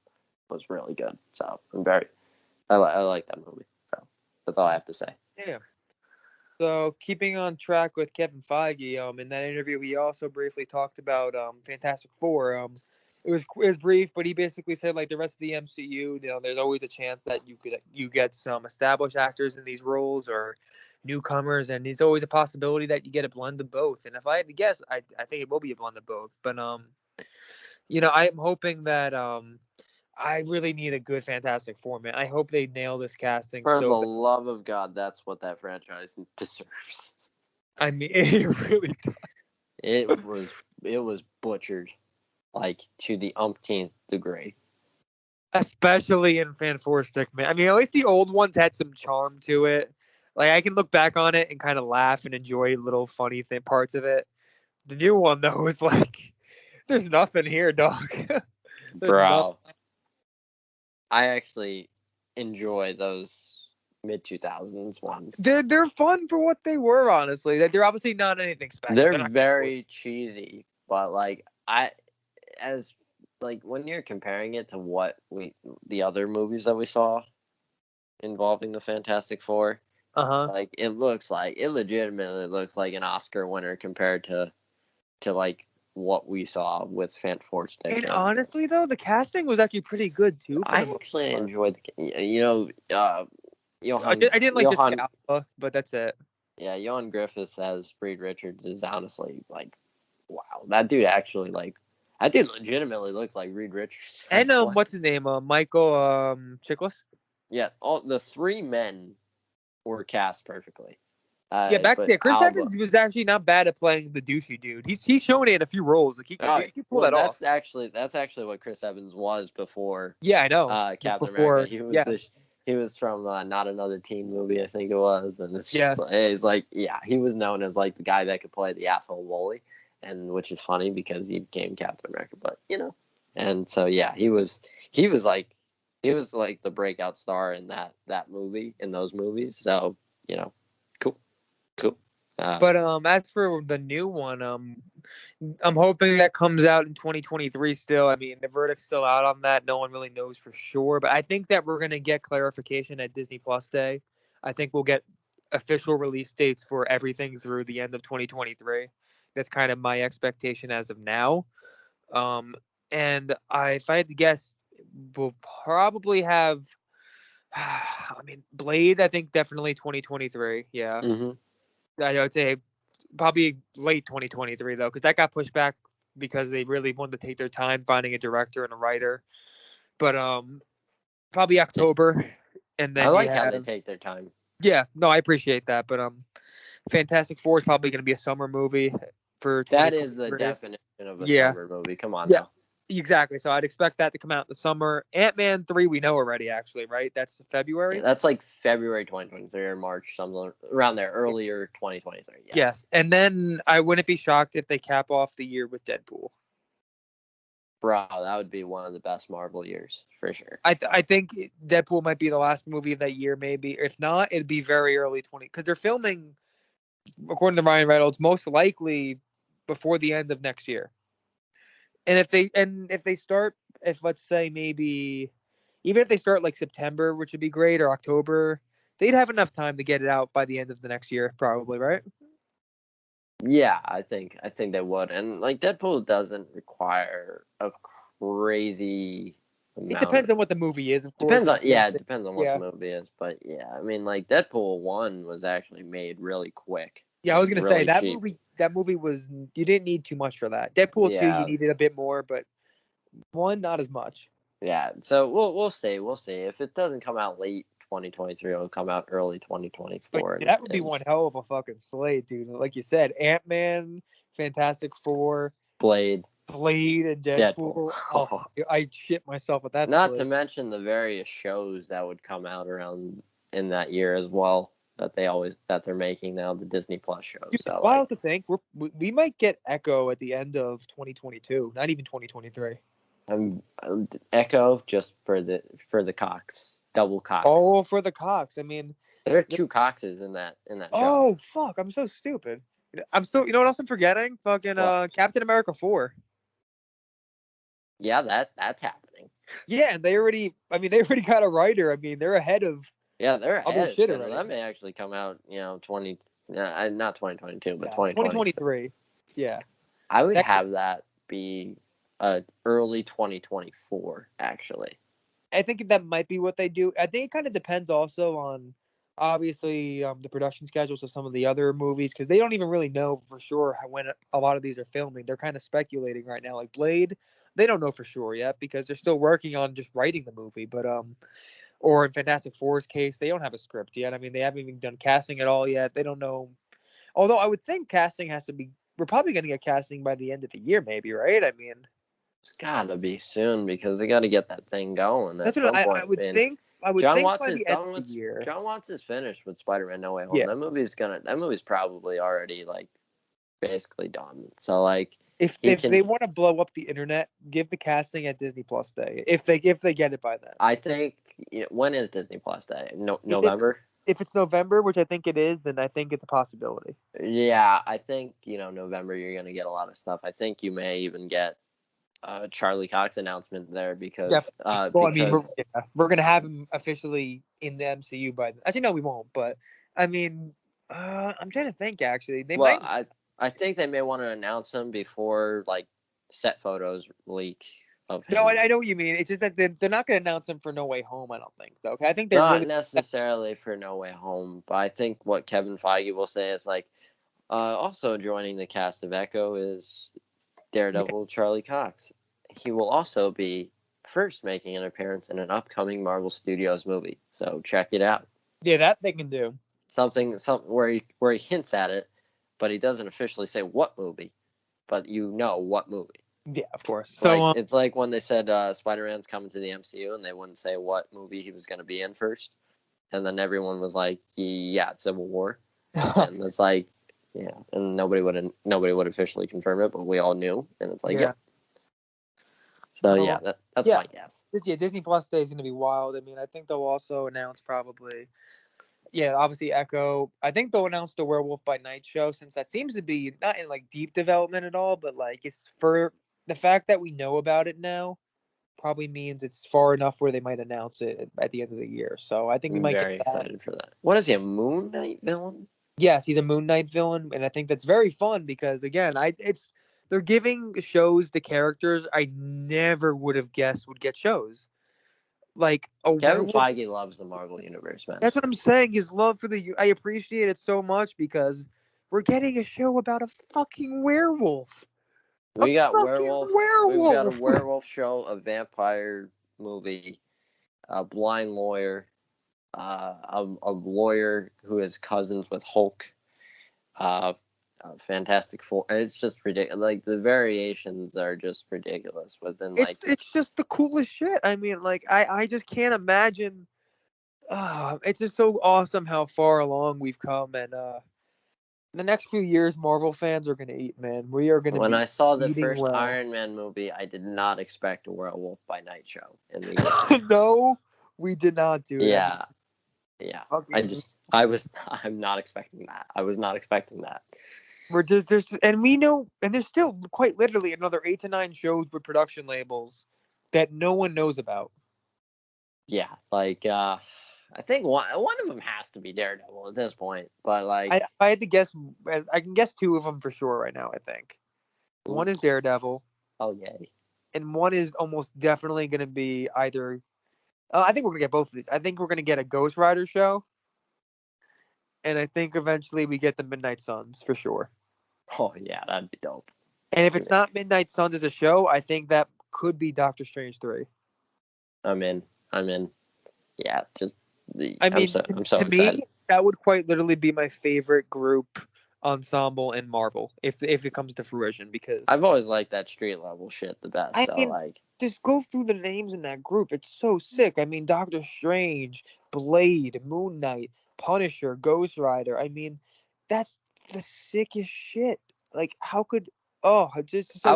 was really good. So I like that movie. So that's all I have to say. Yeah. So keeping on track with Kevin Feige, in that interview he also briefly talked about Fantastic Four. It was brief, but he basically said like the rest of the MCU, there's always a chance that you get some established actors in these roles or newcomers, and there's always a possibility that you get a blend of both. And if I had to guess, I think it will be a blend of both. But I'm hoping that I really need a good Fantastic Four, man. I hope they nail this casting For the so bad. love of God, that's what that franchise deserves. I mean, it really does. It was butchered like to the umpteenth degree. Especially in Fantastic, man. I mean, at least the old ones had some charm to it. Like I can look back on it and kind of laugh and enjoy little funny parts of it. The new one though is like, there's nothing here, dog. There's nothing. Bro, I actually enjoy those mid 2000s ones. They're fun for what they were, honestly. They're obviously not anything special. They're They're not very cheesy, but like as like when you're comparing it to what the other movies that we saw involving the Fantastic Four, Uh-huh. like it legitimately looks like an Oscar winner compared to like what we saw with Fantastic. And honestly though, the casting was actually pretty good too for I the most actually part. enjoyed I didn't like Johan. Jessica Alba, but that's it. Yeah, Johan Griffiths as Reed Richards is honestly like, wow, that dude legitimately looks like Reed Richards. And what's his name? Michael Chiklis. Yeah, all the three men were cast perfectly. Yeah, back But there, Chris Alba. Evans was actually not bad at playing the douchey dude. He's shown it in a few roles. Like he can pull that off. That's actually what Chris Evans was before Yeah, I know. Captain Before, America. yes. He was from Not Another Teen Movie, I think it was, and it's Yeah. just, he's like, yeah, he was known as like the guy that could play the asshole bully, and which is funny because he became Captain America, but and so yeah, he was like the breakout star in that movie, in those movies. So cool. But as for the new one, I'm hoping that comes out in 2023 still. I mean, the verdict's still out on that. No one really knows for sure, but I think that we're going to get clarification at Disney Plus Day. I think we'll get official release dates for everything through the end of 2023. That's kind of my expectation as of now. And if I had to guess, we'll probably have, I mean, Blade, I think definitely 2023. Yeah. Mm-hmm. I would say probably late 2023 though, because that got pushed back because they really wanted to take their time finding a director and a writer. But probably October, and I then like how they take their time. Yeah, no, I appreciate that, but Fantastic Four is probably going to be a summer movie for 2023. That is the definition of a summer movie. Come on now. Exactly. So I'd expect that to come out in the summer. Ant-Man 3 we know already, actually, right? That's February? Yeah, that's like February 2023 or March, something around there, earlier 2023. Yes. And then I wouldn't be shocked if they cap off the year with Deadpool. Bro, that would be one of the best Marvel years, for sure. I think Deadpool might be the last movie of that year, maybe. If not, it'd be very early 20, because they're filming, according to Ryan Reynolds, most likely before the end of next year. And if they start, if let's say maybe, even if they start like September, which would be great, or October, they'd have enough time to get it out by the end of the next year, probably, right? Yeah, I think they would. And like Deadpool doesn't require a crazy amount. It depends on what the movie is, of course. It depends on what the movie is. But yeah, I mean, like Deadpool 1 was actually made really quick. Yeah, I was gonna say that cheap. That movie was, you didn't need too much for that. Deadpool 2 you needed a bit more, but 1 not as much. Yeah, so we'll see. If it doesn't come out late 2023, it'll come out early 2024. But that would be one hell of a fucking slate, dude. Like you said, Ant-Man, Fantastic Four, Blade, and Deadpool. Oh, I shit myself with that. Not to mention the various shows that would come out around in that year as well, that they're making now, the Disney Plus shows. So wild to think we might get Echo at the end of 2022, not even 2023. Echo just for the Cox, double Cox. Oh, for the Cox. I mean, there are 2 Coxes in that show. Oh fuck, I'm so stupid. You know what else I'm forgetting? Fucking Captain America 4. Yeah, that's happening. Yeah, and they already got a writer. I mean, they're ahead of. Yeah, they're ahead of shit already. That may actually come out, not 2022, but 2023. Yeah. I would have that be early 2024, actually. I think that might be what they do. I think it kind of depends also on, obviously, the production schedules of some of the other movies, because they don't even really know for sure when a lot of these are filming. They're kind of speculating right now. Like Blade, they don't know for sure yet because they're still working on just writing the movie. But or in Fantastic Four's case, they don't have a script yet. I mean, they haven't even done casting at all yet. They don't know. Although I would think casting has to be. We're probably going to get casting by the end of the year, maybe, right? I mean, it's gotta be soon because they got to get that thing going. That's what I would think. John Watts is done with John Watts is finished with Spider-Man: No Way Home. Yeah. That movie's probably already like basically done. So like, if they want to blow up the internet, give the casting at Disney Plus Day. If they get it by then. I think when is Disney Plus Day? November. If it's November, which I think it is, then I think it's a possibility. Yeah, I think November you're gonna get a lot of stuff. I think you may even get Charlie Cox announcement there because I mean we're gonna have him officially in the MCU by then. Actually no, we won't, but I mean I'm trying to think actually. I think they may want to announce him before like set photos leak of him. No, I know what you mean. It's just that they're not gonna announce him for No Way Home, I don't think so. I think they're not necessarily for No Way Home, but I think what Kevin Feige will say is like also joining the cast of Echo is Daredevil Charlie Cox. He will also be first making an appearance in an upcoming Marvel Studios movie, so check it out. Yeah, that they can do. something where he hints at it, but he doesn't officially say what movie, but you know what movie. Yeah, of course. So it's like when they said Spider-Man's coming to the MCU and they wouldn't say what movie he was going to be in first, and then everyone was like, yeah, it's Civil War, and it's like, yeah, and nobody would officially confirm it, but we all knew, and it's like, yeah. So yeah, that's my guess. Yeah, Disney Plus Day is going to be wild. I mean, I think they'll also announce probably, obviously Echo. I think they'll announce the Werewolf by Night show, since that seems to be not in like deep development at all, but like it's for the fact that we know about it now probably means it's far enough where they might announce it at the end of the year. So I think we might very get that. excited for that. What is he, a Moon Knight villain? Yes, he's a Moon Knight villain, and I think that's very fun because again, they're giving shows to characters I never would have guessed would get shows. Like Kevin Feige loves the Marvel universe, man. That's what I'm saying. His love for I appreciate it so much because we're getting a show about a fucking werewolf. We got werewolf. We've got a werewolf show, a vampire movie, a blind lawyer, a lawyer who is cousins with Hulk, Fantastic Four. It's just ridiculous. Like the variations are just ridiculous within like. It's just the coolest shit. I mean, like I just can't imagine. It's just so awesome how far along we've come, and the next few years, Marvel fans are gonna eat, man. We are gonna. When I saw the first Iron Man movie, I did not expect a Werewolf by Night show. No, we did not do that. Yeah. I'm not expecting that. I was not expecting that. We're just and we know, and there's still quite literally another 8 to 9 shows with production labels that no one knows about. Yeah, like I think one of them has to be Daredevil at this point, but like I had to guess, I can guess 2 of them for sure right now. I think one is Daredevil. Oh yay! And one is almost definitely going to be either. I think we're gonna get both of these. I think we're gonna get a Ghost Rider show, and I think eventually we get the Midnight Suns for sure. Oh yeah, that'd be dope. And if it's not Midnight Suns as a show, I think that could be Doctor Strange 3. I'm in. Yeah, just I'm so excited. Me, that would quite literally be my favorite group ensemble in Marvel if it comes to fruition, because I've always liked that street level shit the best. Just go through the names in that group. It's so sick. I mean, Doctor Strange, Blade, Moon Knight, Punisher, Ghost Rider. I mean, that's the sickest shit. Like, how could? Oh, it's just so I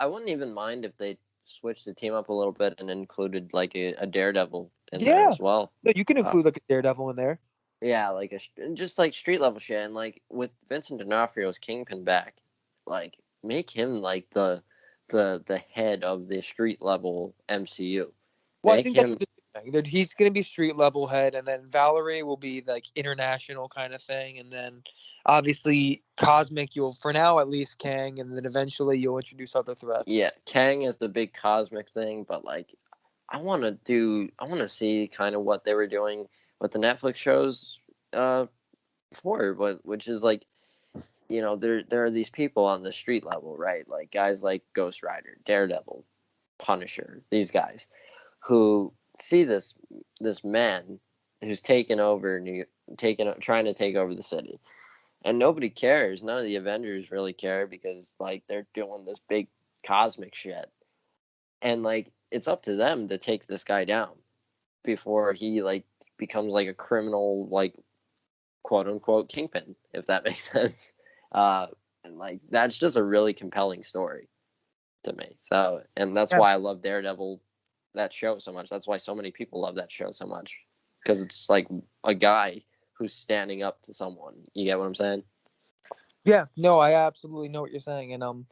wouldn't even mind if they switched the team up a little bit and included like a Daredevil in there as well. No, you can include like a Daredevil in there. Yeah, like just like street level shit, and like with Vincent D'Onofrio's Kingpin back, like make him like the head of the street level MCU. Well, I think that's the thing. He's gonna be street level head, and then Valerie will be like international kind of thing, and then obviously Cosmic, you'll for now at least Kang, and then eventually you'll introduce other threats. Yeah, Kang is the big cosmic thing, but like I want to see kind of what they were doing with the Netflix shows before, which is like, you know, there are these people on the street level, right? Like guys like Ghost Rider, Daredevil, Punisher, these guys who see this man who's trying to take over the city. And nobody cares. None of the Avengers really care because like they're doing this big cosmic shit. And like it's up to them to take this guy down before he like becomes like a criminal, like quote unquote kingpin, if that makes sense. And like that's just a really compelling story to me. So, and that's why I love Daredevil, that show, so much. That's why so many people love that show so much, because it's like a guy who's standing up to someone. You get what I'm saying? Yeah, no, I absolutely know what you're saying, and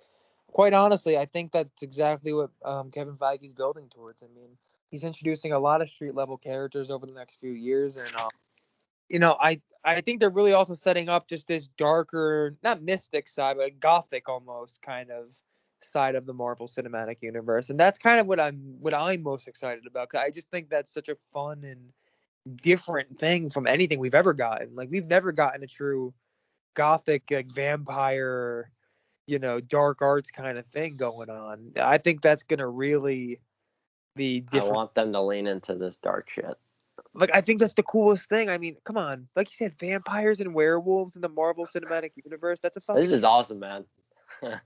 quite honestly, I think that's exactly what Kevin Feige's building towards. I mean, he's introducing a lot of street level characters over the next few years, and you know, I think they're really also setting up just this darker, not mystic side, but gothic almost kind of side of the Marvel Cinematic Universe, and that's kind of what I'm most excited about. 'Cause I just think that's such a fun and different thing from anything we've ever gotten. Like we've never gotten a true gothic, like vampire, you know, dark arts kind of thing going on. I think that's gonna really be different. I want them to lean into this dark shit. Like, I think that's the coolest thing. I mean, come on. Like you said, vampires and werewolves in the Marvel Cinematic Universe. That's a This fucking. is awesome, man. This is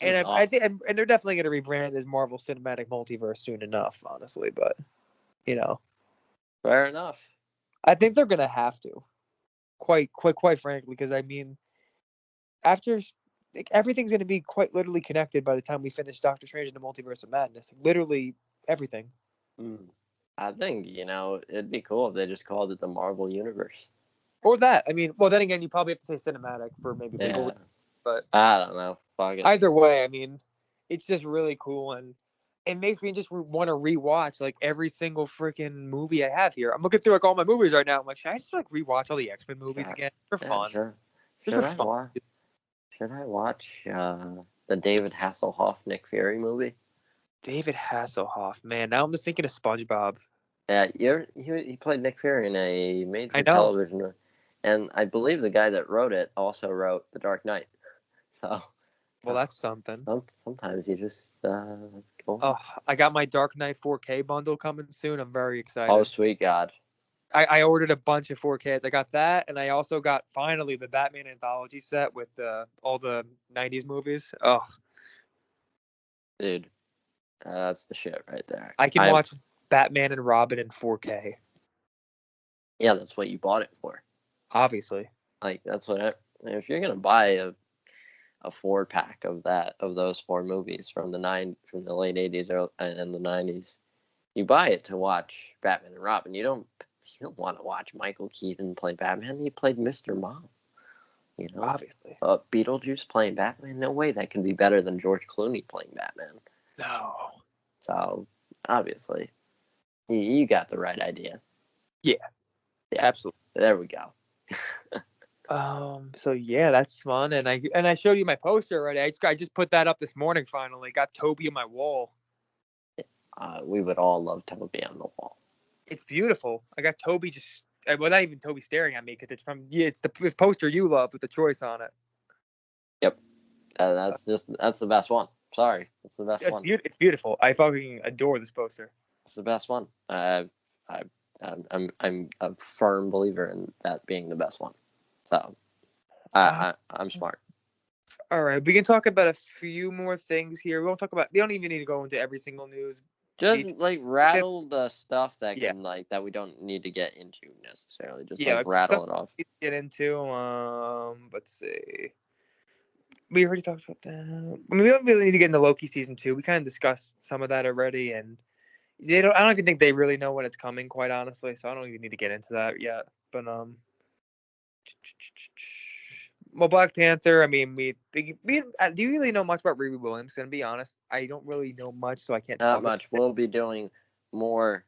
And I awesome. think, and they're definitely going to rebrand as Marvel Cinematic Multiverse soon enough, honestly. But you know, Fair enough. I think they're going to have to. Quite frankly, because I mean, after like, everything's going to be quite literally connected by the time we finish Doctor Strange and the Multiverse of Madness. Literally everything. Mm. I think, it'd be cool if they just called it the Marvel Universe. Or that. I mean, well, then again, you probably have to say cinematic for maybe legal Yeah. reasons, but I don't know. Fuck it. either way, I mean, it's just really cool, and it makes me just want to rewatch like every single freaking movie I have here. I'm looking through like all my movies right now. I'm like, should I just like rewatch all the X-Men movies Sure. again for Yeah, fun? sure. Just Should for I fun. watch? Should I watch the David Hasselhoff Nick Fury movie? David Hasselhoff, man. Now I'm just thinking of SpongeBob. Yeah, he played Nick Fury in a I know. made-for-television, and I believe the guy that wrote it also wrote The Dark Knight. So Well, that's something. sometimes you just go. Oh, I got my Dark Knight 4K bundle coming soon. I'm very Oh, excited. sweet God. I ordered a bunch of 4Ks. I got that, and I also got finally the Batman anthology set with all the 90s movies. Oh, Dude, that's the shit right there. I can watch Batman and Robin in 4K. Yeah, that's what you bought it for. Obviously. Like that's if you're gonna buy a 4-pack of those 4 movies from the late 80s and the 90s, you buy it to watch Batman and Robin. You don't want to watch Michael Keaton play Batman. He played Mr. Mom. Obviously. Beetlejuice playing Batman. No way that can be better than George Clooney playing Batman. No. So obviously, you got the right idea. Yeah. Absolutely. There we go. So yeah, that's fun, and I showed you my poster already. I just put that up this morning. Finally, got Toby on my wall. We would all love Toby on the wall. It's beautiful. I got Toby just well, not even Toby staring at me because it's the poster you love with the choice on it. Yep, that's the best one. Sorry, that's the best one. It's beautiful. I fucking adore this poster. It's the best one. I'm a firm believer in that being the best one. So I'm smart. All right, we can talk about a few more things here. We won't talk about. We don't even need to go into every single news. Just like rattle the stuff that can that we don't need to get into necessarily. Just rattle it off. Get into let's see. We already talked about that. I mean, we don't really need to get into Loki season 2. We kind of discussed some of that already, and I don't even think they really know when it's coming, quite honestly. So I don't even need to get into that yet. But well, Black Panther. I mean, do you really know much about Riri Williams? Gonna be honest, I don't really know much, so I can't. Not much. We'll be doing more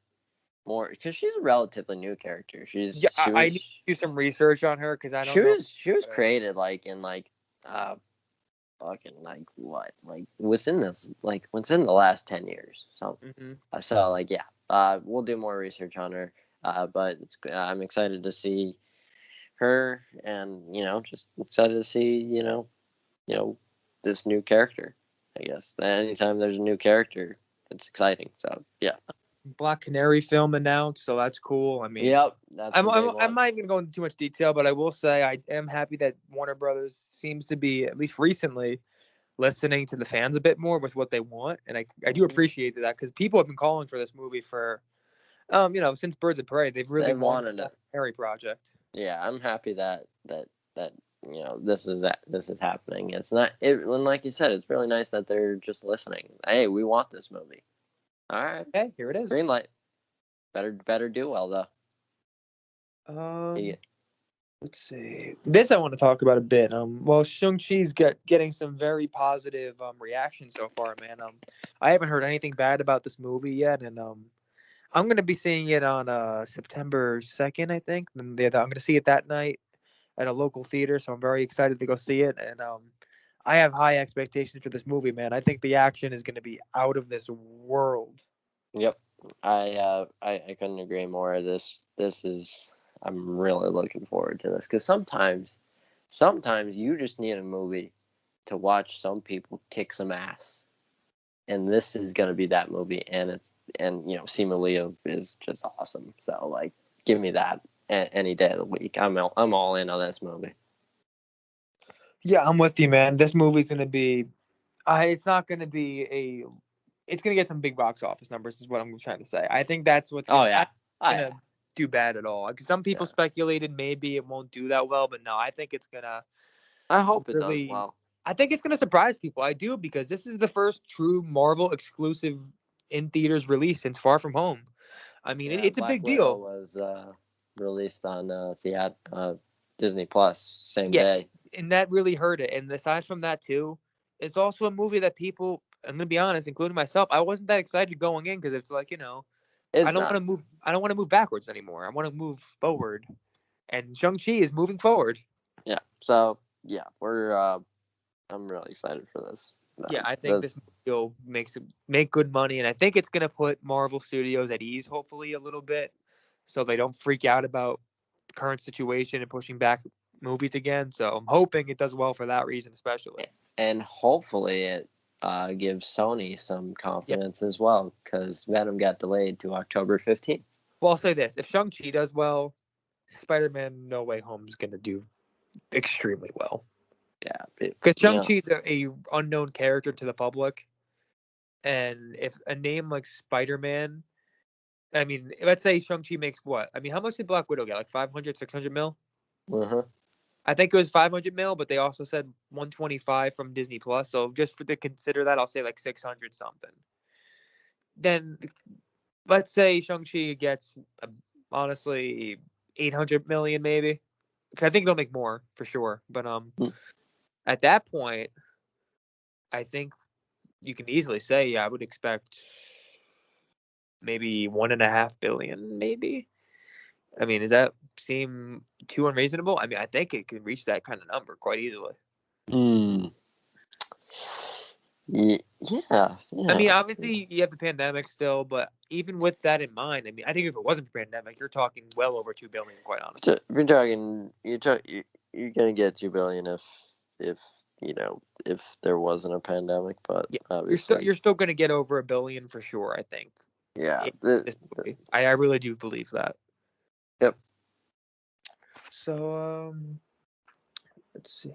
because she's a relatively new character. I need to do some research on her because I don't know. She was created in fucking within the last 10 years. So we'll do more research on her. But I'm excited to see her, and just excited to see this new character. I guess anytime there's a new character, it's exciting. So yeah. Black Canary film announced, so that's cool. I mean, yep, I'm not even going to go into too much detail, but I will say I am happy that Warner Brothers seems to be, at least recently, listening to the fans a bit more with what they want, and I do appreciate that because people have been calling for this movie for, since Birds of Prey. They've really wanted a Canary project. Yeah, I'm happy that this is happening. It's not and like you said, it's really nice that they're just listening. Hey, we want this movie. All right. Okay, here it is. Green light. Better do well though. Let's see. This I want to talk about a bit. Well, Shang-Chi's getting some very positive reactions so far, man. I haven't heard anything bad about this movie yet, and I'm going to be seeing it on September 2nd, I think. And I'm going to see it that night at a local theater, so I'm very excited to go see it. And I have high expectations for this movie, man. I think the action is going to be out of this world. Yep. I couldn't agree more. This is, I'm really looking forward to this because sometimes you just need a movie to watch some people kick some ass. and this is gonna be that movie, and Simu Liu is just awesome. So like, give me that any day of the week. I'm all in on this movie. Yeah, I'm with you, man. This movie's gonna be. It's not gonna be a. It's gonna get some big box office numbers, is what I'm trying to say. I think that's what's Oh gonna. yeah, oh Gonna yeah, do bad at all. Because some people yeah. speculated maybe it won't do that well, but no, I think it's gonna I hope it does really. well. I think it's gonna surprise people. I do, because this is the first true Marvel exclusive in theaters release since Far From Home. I mean, Yeah, it's a Black big Widow deal. was released on Disney Plus same Yeah, day. and that really hurt it. And aside from that too, it's also a movie that people. I'm gonna be honest, including myself, I wasn't that excited going in, because it's like, I It's don't want not. to move. I don't want to move backwards anymore. I want to move forward. And Shang-Chi is moving forward. Yeah. So yeah, we're I'm really excited for this. Yeah, I think this That's movie will make good money, and I think it's gonna put Marvel Studios at ease, hopefully a little bit, so they don't freak out about the current situation and pushing back movies again. So I'm hoping it does well for that reason, especially. and hopefully it gives Sony some Yeah. confidence as well, because Venom got delayed to October 15th. Well, I'll say this: if Shang-Chi does well, Spider-Man No Way Home is gonna do extremely well. Yeah, Because Shang-Chi's a unknown character to the public, and if a name like Spider-Man, I mean, let's say Shang-Chi makes what? I mean, how much did Black Widow get? Like 500, 600 mil? uh-huh. I think it was 500 mil, but they also said 125 from Disney Plus. So just for to consider that, I'll say like 600 something. Then let's say Shang-Chi gets, honestly, 800 million maybe. I think they'll make more for sure. But at that point, I think you can easily say, yeah, I would expect maybe 1.5 billion, maybe. I mean, does that seem too unreasonable? I mean, I think it could reach that kind of number quite easily. Mm. Yeah, I mean, yeah. obviously you have the pandemic still, but even with that in mind, I mean, I think if it wasn't the pandemic, you're talking well over 2 billion, quite honestly. So you're talking, you're gonna get 2 billion if if there wasn't a pandemic, but Yeah, obviously, you're still going to get over 1 billion for sure. I think. yeah. In this movie, I really do believe that. Yep. So let's see.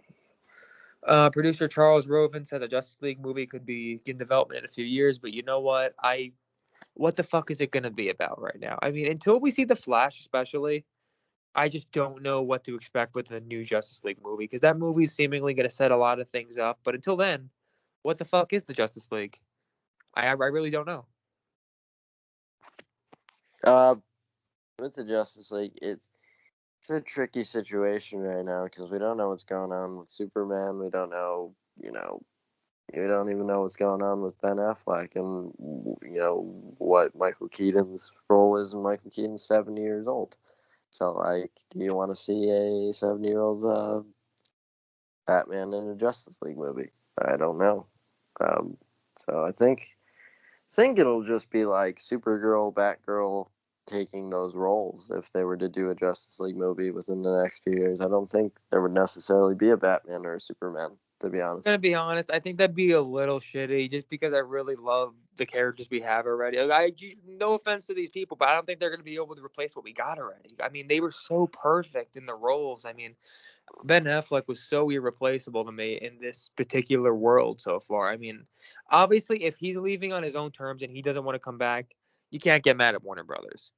Producer Charles Roven said a Justice League movie could be in development in a few years, but you know what? What the fuck is it going to be about right now? I mean, until we see the Flash, especially, I just don't know what to expect with the new Justice League movie, because that movie is seemingly going to set a lot of things up. But until then, what the fuck is the Justice League? I really don't know. Uh, with the Justice League, it's a tricky situation right now because we don't know what's going on with Superman. We don't know, we don't even know what's going on with Ben Affleck, and what Michael Keaton's role is. And Michael Keaton's 70 years old. So, like, do you want to see a 70-year-old Batman in a Justice League movie? I don't know. So I think it'll just be like Supergirl, Batgirl taking those roles if they were to do a Justice League movie within the next few years. I don't think there would necessarily be a Batman or a Superman, to be I'm honest. gonna be honest. I think that'd be a little shitty, just because I really love the characters we have already. No offense to these people, but I don't think they're gonna be able to replace what we got already. I mean, they were so perfect in the roles. I mean, Ben Affleck was so irreplaceable to me in this particular world so far. I mean, obviously, if he's leaving on his own terms and he doesn't want to come back, you can't get mad at Warner Brothers.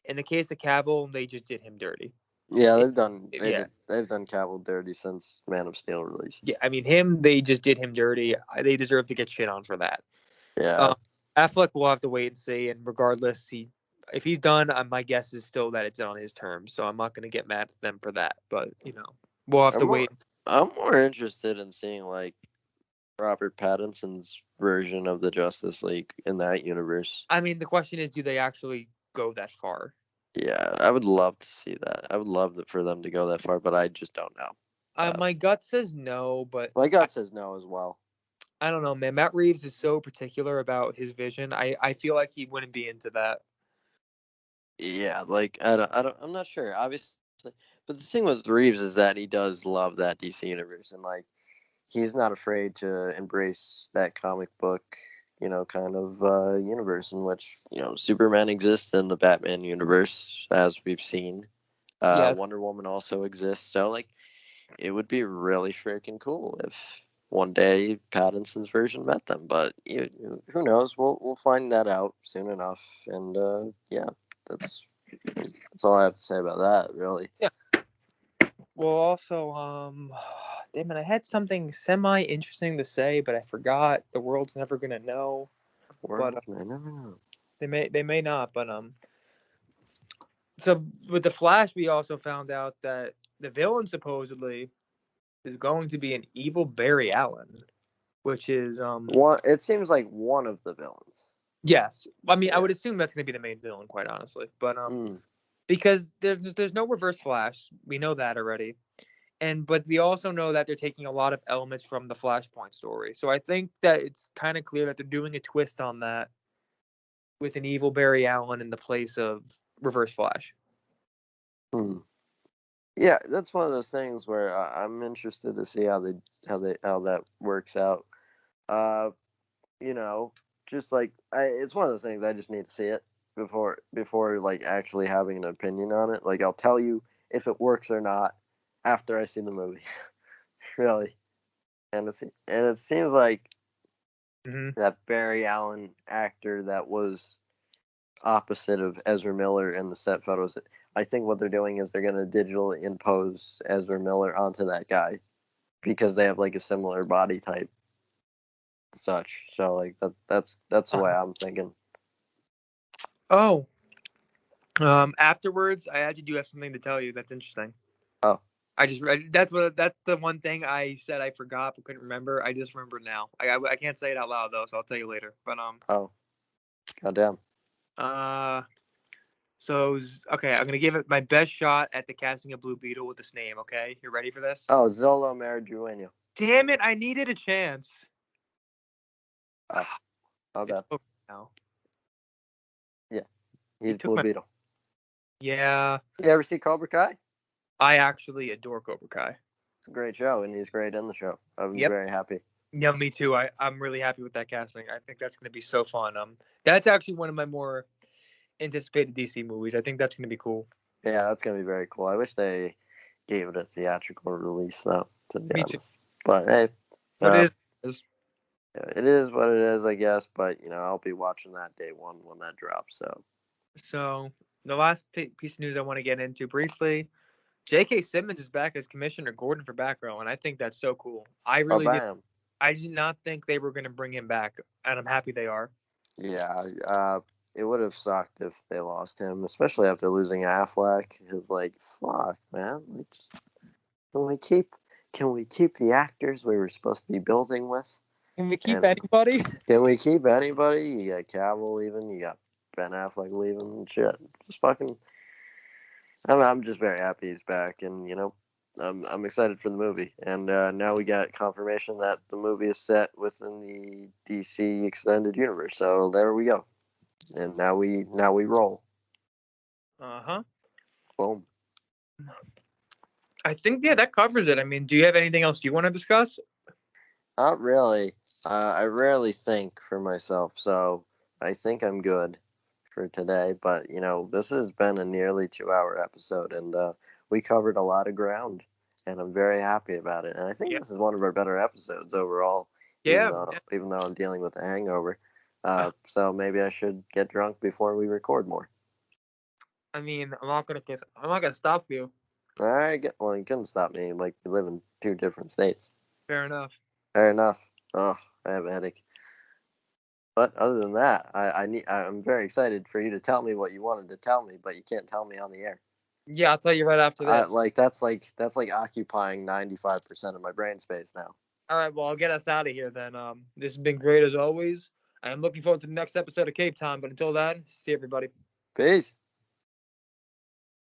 In the case of Cavill, they just did him dirty. Yeah, It, they've yeah, done Cavill dirty since Man of Steel released. yeah. I mean, they just did him dirty. They deserve to get shit on for that. Yeah, Um, Affleck will have to wait and see. And regardless, if he's done, my guess is still that it's on his terms. So I'm not going to get mad at them for that. But we'll have I'm to more wait. I'm more interested in seeing like Robert Pattinson's version of the Justice League in that universe. I mean, the question is, do they actually go that far? Yeah, I would love to see that. I would love for them to go that far, but I just don't know. My gut says no, but My gut says no as well. I don't know, man. Matt Reeves is so particular about his vision. I feel like he wouldn't be into that. Yeah, like I'm not sure, obviously. But the thing with Reeves is that he does love that DC universe, and like he's not afraid to embrace that comic book, kind of universe in which Superman exists in the Batman universe, as we've seen. Yes. Wonder Woman also exists, so like it would be really freaking cool if one day Pattinson's version met them. But who knows? We'll find that out soon enough. And yeah, that's all I have to say about that, really. Yeah. Well, also, damn it, I had something semi-interesting to say, but I forgot. The world's never gonna know. But I never know. they may not. But so with the Flash, we also found out that the villain supposedly is going to be an evil Barry Allen, which is It seems like one of the villains. yes. I mean, I Yeah. would assume that's going to be the main villain, quite honestly. But Mm. because there's no Reverse Flash, we know that already. But we also know that they're taking a lot of elements from the Flashpoint story. So I think that it's kind of clear that they're doing a twist on that with an evil Barry Allen in the place of Reverse Flash. Hmm. Yeah, that's one of those things where I'm interested to see how that works out. Uh, just like it's one of those things I just need to see it before like actually having an opinion on it. Like I'll tell you if it works or not after I see the movie. Really. And it seems like that Barry Allen actor that was opposite of Ezra Miller in the set photos. I think what they're doing is they're going to digitally impose Ezra Miller onto that guy because they have like a similar body type, such. So like that's the way I'm thinking. Oh. Afterwards, I actually do have something to tell you that's interesting. Oh. That's the one thing I said I forgot but couldn't remember. I just remembered now. I can't say it out loud though, so I'll tell you later. But Oh. Goddamn. So okay, I'm gonna give it my best shot at the casting of Blue Beetle with this name. Okay, you ready for this? Oh, Zolo Maridueño. Damn it! I needed a chance. Oh. Okay. It's over now. Yeah. He's Blue Beetle. Yeah. You ever see Cobra Kai? I actually adore Cobra Kai. It's a great show, and he's great in the show. I'm very happy. Yeah, me too. I'm really happy with that casting. I think that's gonna be so fun. That's actually one of my more anticipated DC movies. I think that's gonna be cool. Yeah, that's gonna be very cool. I wish they gave it a theatrical release though, to be honest. But hey, it is. It is what it is, I guess. But I'll be watching that day one when that drops. So the last piece of news I want to get into briefly: J.K. Simmons is back as Commissioner Gordon for Batgirl, and I think that's so cool. I did not think they were gonna bring him back, and I'm happy they are. Yeah, it would have sucked if they lost him, especially after losing Affleck. It's like, fuck, man. Can we keep the actors we were supposed to be building with? Can we keep anybody? Can we keep anybody? You got Cavill leaving, you got Ben Affleck leaving, shit. Just fucking. I'm just very happy he's back, and I'm excited for the movie. And now we got confirmation that the movie is set within the DC extended universe. So there we go. And now we roll. Boom. I think that covers it. I mean, do you have anything else you want to discuss? Not really. I rarely think for myself, so I think I'm good for today. But this has been a nearly 2-hour episode, and we covered a lot of ground, and I'm very happy about it. And I think this is one of our better episodes overall. Yeah. Even though I'm dealing with a hangover, so maybe I should get drunk before we record more. I mean, I'm not gonna stop you. All right. Well, you couldn't stop me. Like, we live in 2 different states. Fair enough. Oh, I have a headache. But other than that, I'm very excited for you to tell me what you wanted to tell me, but you can't tell me on the air. Yeah, I'll tell you right after this. That's like occupying 95% of my brain space now. All right, well, I'll get us out of here then. This has been great as always. I am looking forward to the next episode of Cape Time, but until then, see everybody. Peace.